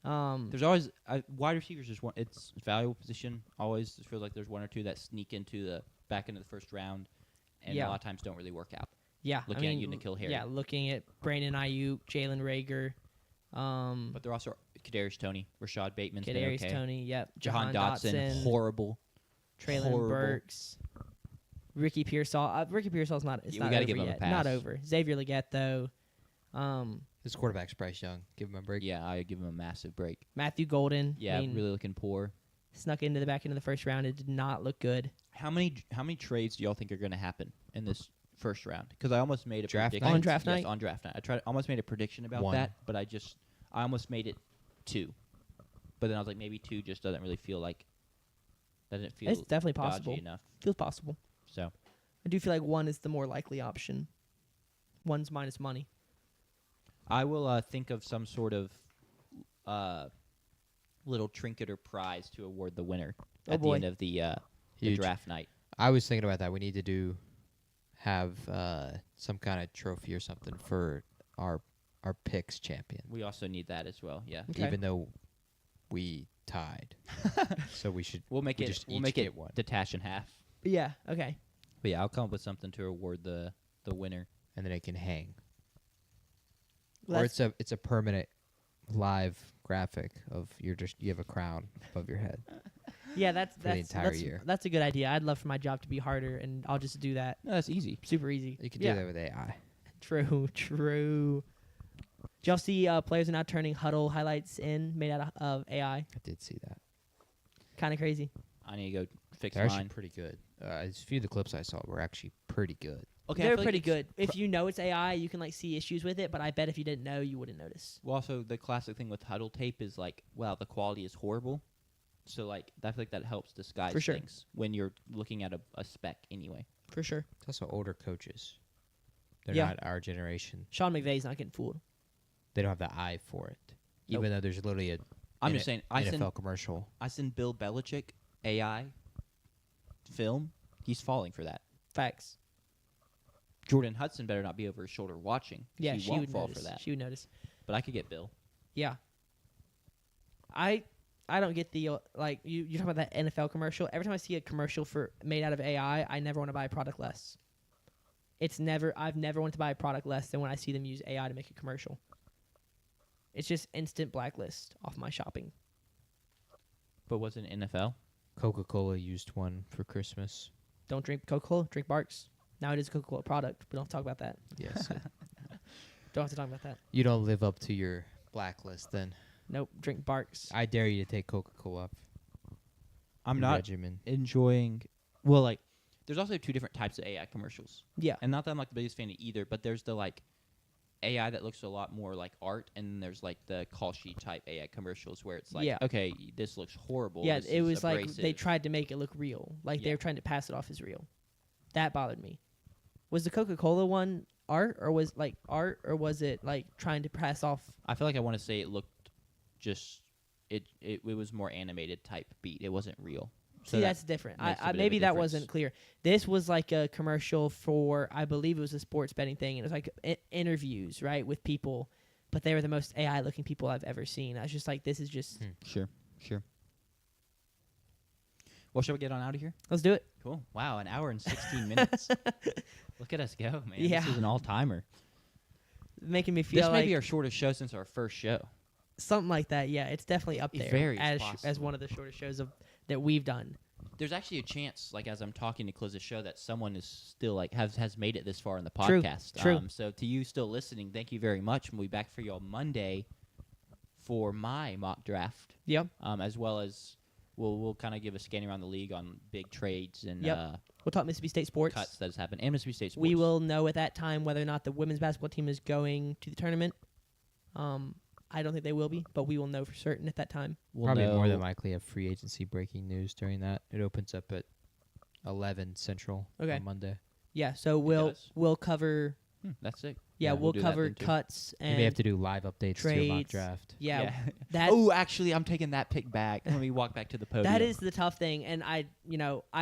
there's always wide receivers is one. It's a valuable position. Always feels like there's one or two that sneak into the back end of the first round, and Yeah. a lot of times don't really work out. Yeah, Looking I at mean, you, N'Keal Harry. Yeah, looking at Brandon Ayuk, Jalen Rager, But they're also Kadarius Toney, Rashad Bateman's been Kadarius okay. Toney. Yep, Jahan Dotson, horrible. Traylon horrible. Burks, Ricky Pearsall. Ricky Pearsall's not. It's Yeah, not we gotta over give him a yet. pass. Not over. Xavier Legette though. This quarterback's Bryce Young. Give him a break. Yeah, I give him a massive break. Matthew Golden. Yeah, I mean, really looking poor. snuck into the back end of the first round. It did not look good. How many trades do y'all think are going to happen in this first round? Because I almost made a Draft prediction. night? On draft Yes, night? on draft night. Almost made a prediction about 1. that, but I almost made it 2. But then I was like, maybe 2 just doesn't really feel like. Doesn't feel It's definitely dodgy possible. enough. Feels possible. So I do feel like 1 is the more likely option. 1's minus money. I will think of some sort of little trinket or prize to award the winner Oh, at the boy. end of the Huge. draft night. I was thinking about that. We need to have some kind of trophy or something for our picks champion. We also need that as well. Yeah, Okay. Even though we tied. So we should we'll make we it. just We'll each make get it one. detach in half. Yeah. Okay. But yeah, I'll come up with something to award the winner. and then it can hang. Well, Or it's a permanent live graphic of you have a crown above your head. yeah. That's the entire year. That's a good idea. I'd love for my job to be harder, and I'll just do that. No, that's easy. Super easy. You can yeah. do that with AI. True. True. Did y'all see players are now turning huddle highlights made out of AI? I did see that. Kind of crazy. I need to go fix They're actually mine. pretty good. A few of the clips I saw were actually pretty good. Okay, I They're feel like pretty it's good. If you know it's AI, you can like see issues with it. But I bet if you didn't know, you wouldn't notice. Well, also the classic thing with huddle tape is like, wow, the quality is horrible. So like, I feel like that helps disguise For sure. things when you're looking at a spec anyway. For sure. It's also older coaches. They're Yeah. not our generation. Sean McVay's not getting fooled. They don't have the eye for it. Nope. Even though there's literally a I'm just saying, NFL commercial. I send Bill Belichick AI film. He's falling for that. Facts. Jordan Hudson better not be over his shoulder watching. Yeah, he she won't would fall notice. for that. She would notice. But I could get Bill. Yeah. I don't get the like you talk about that NFL commercial. Every time I see a commercial for made out of AI, I never want to buy a product less. I've never wanted to buy a product less than when I see them use AI to make a commercial. It's just instant blacklist off my shopping. But was it NFL? Coca-Cola used one for Christmas. Don't drink Coca-Cola, drink Barks. Now it is a Coca-Cola product. We don't have to talk about that. Yes. Don't have to talk about that. You don't live up to your blacklist then. Nope, drink Barks. I dare you to take Coca-Cola off I'm your not regimen. enjoying. Well, like, there's also two different types of AI commercials, Yeah. and not that I'm like the biggest fan of either. But there's the like AI that looks a lot more like art, and then there's like the call sheet type AI commercials where it's like, Yeah. okay, this looks horrible. Yeah, this it is was like they abrasive. tried to make it look real. Like they Yeah. were trying to pass it off as real. That bothered me. Was the Coca-Cola one art or was it like trying to pass off? I feel like I want to say it looked just it was more animated type beat. It wasn't real. See, that's different. makes a bit of a Maybe that difference. wasn't clear. This was like a commercial for, I believe it was a sports betting thing. And it was like interviews, right, with people. But they were the most AI-looking people I've ever seen. I was just like, this is just, Sure. Well, shall we get on out of here? let's do it. Cool. Wow, an hour and 16 minutes. Look at us go, man. Yeah. This is an all-timer. Making me feel This may like be our shortest show since our first show. something like that. Yeah, it's definitely up there Very as possible. one of the shortest shows that we've done. There's actually a chance, like as I'm talking to close the show, that someone is still like has made it this far in the True, podcast. true. So to you still listening, thank you very much. We'll be back for you on Monday for my mock draft, Yep. as well as we'll kind of give a scan around the league on big trades and Yep. We'll talk Mississippi State sports. cuts that has happened. And Mississippi State sports. We will know at that time whether or not the women's basketball team is going to the tournament. I don't think they will be, but we will know for certain at that time. We'll Probably more know- than likely have free agency breaking news during that. It opens up at 11 Central Okay. on Monday. Yeah, so does. we'll cover. That's sick. Yeah, we'll do that cover then, too. cuts You and may have to do live updates to your mock trades. draft. Yeah, that Oh, actually, I'm taking that pick back. Let me walk back to the podium. that is the tough thing. And I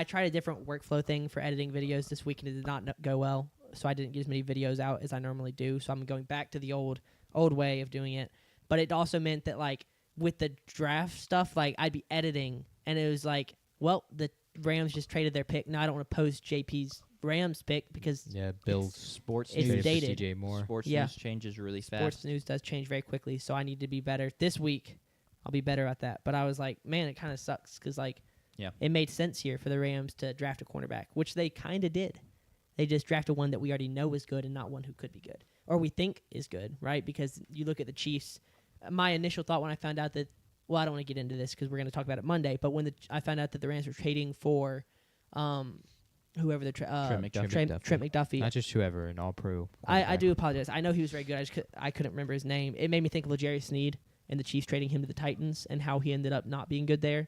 tried a different workflow thing for editing videos this week and it did not go well. So I didn't get as many videos out as I normally do. So I'm going back to the old way of doing it. But it also meant that like with the draft stuff, like I'd be editing and it was like, well, the Rams just traded their pick. Now I don't want to post JP's Rams pick because Yeah, Bills sports It's news. traded for dated. CJ Moore. Sports Yeah. news changes really sports fast. news does change very quickly. So I need to be better this week. I'll be better at that. But I was like, man, it kind of sucks because like, Yeah. it made sense here for the Rams to draft a cornerback, which they kind of did. They just drafted one that we already know is good and not one who could be good or we think is good, right? Because you look at the Chiefs. My initial thought when I found out that, well, I don't want to get into this because we're going to talk about it Monday. But when I found out that the Rams were trading for, whoever the Trent McDuffie. Trent McDuffie. Not just whoever, an all-pro. I cornerback. do apologize. I know he was very good. I couldn't remember his name. It made me think of L'Jarius Sneed and the Chiefs trading him to the Titans and how he ended up not being good there,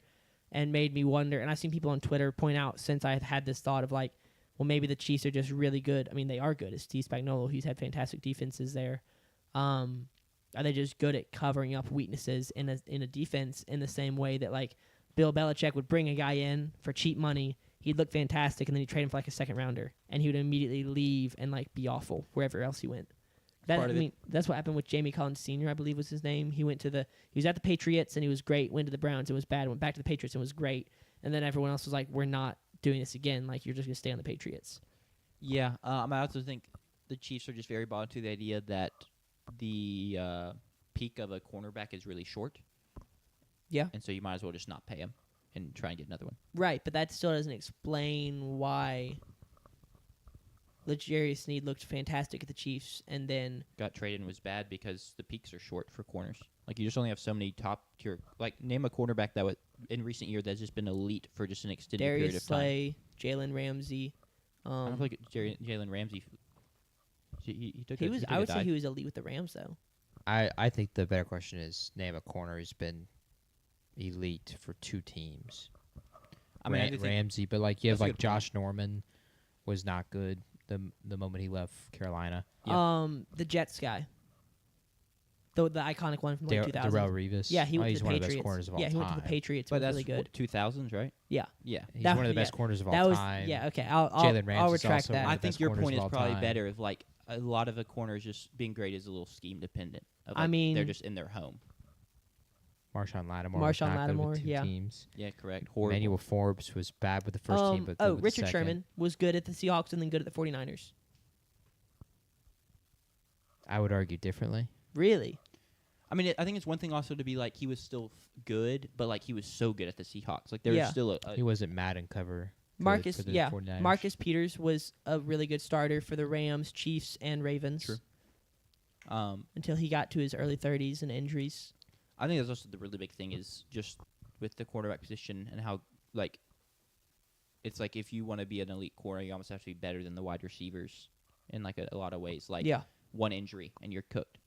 and made me wonder. And I've seen people on Twitter point out since I had this thought of like, well, maybe the Chiefs are just really good. I mean, they are good. It's Steve Spagnuolo. He's had fantastic defenses there. Are they just good at covering up weaknesses in a defense in the same way that like Bill Belichick would bring a guy in for cheap money? He'd look fantastic, and then he'd trade him for like a second rounder, and he would immediately leave and like be awful wherever else he went. Part of it. That's what happened with Jamie Collins Sr., I believe was his name. He was at the Patriots and he was great. Went to the Browns and was bad. Went back to the Patriots and was great. And then everyone else was like, "We're not doing this again. Like you're just gonna stay on the Patriots." Yeah, I also think the Chiefs are just very bought into the idea that the peak of a cornerback is really short. Yeah. And so you might as well just not pay him and try and get another one. Right, but that still doesn't explain why L'Jarius Sneed looked fantastic at the Chiefs and then Got traded and was bad because the peaks are short for corners. Like you just only have so many top tier. Like name a cornerback that would in recent years that's just been elite for just an extended period Darius of time. Slay, Jalen Ramsey. I don't feel like Jalen Ramsey. He took. He a, was. He took I a would say dive. he was elite with the Rams, though. I think the better question is name a corner who's been elite for two teams. I mean, I do think Ramsey, but like you have that's a like good point. Josh Norman was not good the moment he left Carolina. Yeah. The Jets guy. the iconic one from like 2000. Darrell Revis. Yeah, he went he's to the one Patriots. of the best corners of all yeah, time. he went to the Patriots. But was that's really good. 2000s, right? Yeah. Yeah. He's That- one of the yeah, best corners of all That was time. yeah. Okay, I'll Jalen Ramsey's retract also that. one I of the think best your corners point of is all probably time. better if like a lot of the corners just being great is a little scheme dependent. Of, I like, mean- they're just in their home. Marshawn Lattimore. Marshawn was not good Lattimore, with two yeah. teams. Yeah, correct. Horrible. Emmanuel Forbes was bad with the first team, but good with the Richard second. Sherman was good at the Seahawks and then good at the 49ers. I would argue differently. Really? I mean, I think it's one thing also to be like he was still good, but like he was so good at the Seahawks. Like there Yeah. was still a He wasn't Madden cover. Marcus, for the yeah, 49ers. Marcus Peters was a really good starter for the Rams, Chiefs, and Ravens. True. Until he got to his early 30s and injuries. I think that's also the really big thing is just with the quarterback position and how like it's like if you want to be an elite corner, you almost have to be better than the wide receivers in like a lot of ways. Like Yeah. one injury and you're cooked.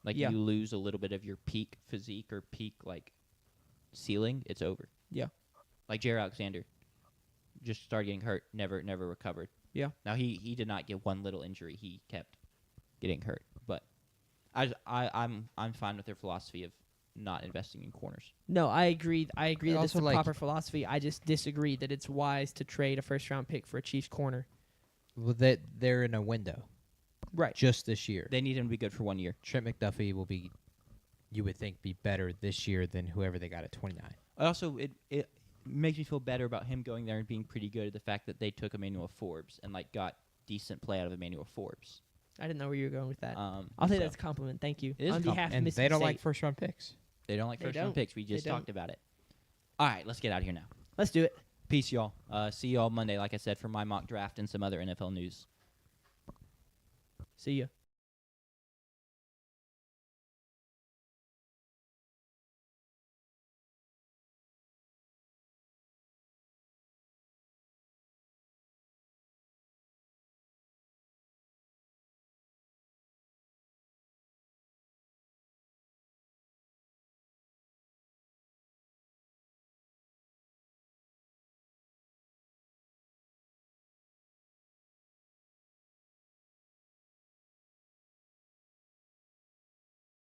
Like Yeah. you lose a little bit of your peak physique or peak like ceiling, it's over. Yeah. Like Jair Alexander just started getting hurt, never recovered. Yeah. Now he did not get one little injury. He kept getting hurt. But I'm fine with their philosophy of not investing in corners. No, I agree. I agree that it's Also, the like- proper philosophy. I just disagree that it's wise to trade a first-round pick for a Chiefs corner. Well, they're in a window Right. just this year. They need him to be good for 1 year. Trent McDuffie will be, you would think, be better this year than whoever they got at 29. Also, it makes me feel better about him going there and being pretty good at the fact that they took Emmanuel Forbes and like got decent play out of Emmanuel Forbes. I didn't know where you were going with that. I'll say so that's a compliment. Thank you. It is a On behalf of And Mississippi they don't State. like first round picks. They don't like They first round don't. picks. We They just don't. talked about it. All right, let's get out of here now. Let's do it. Peace, y'all. See y'all Monday, like I said, for my mock draft and some other NFL news. See ya.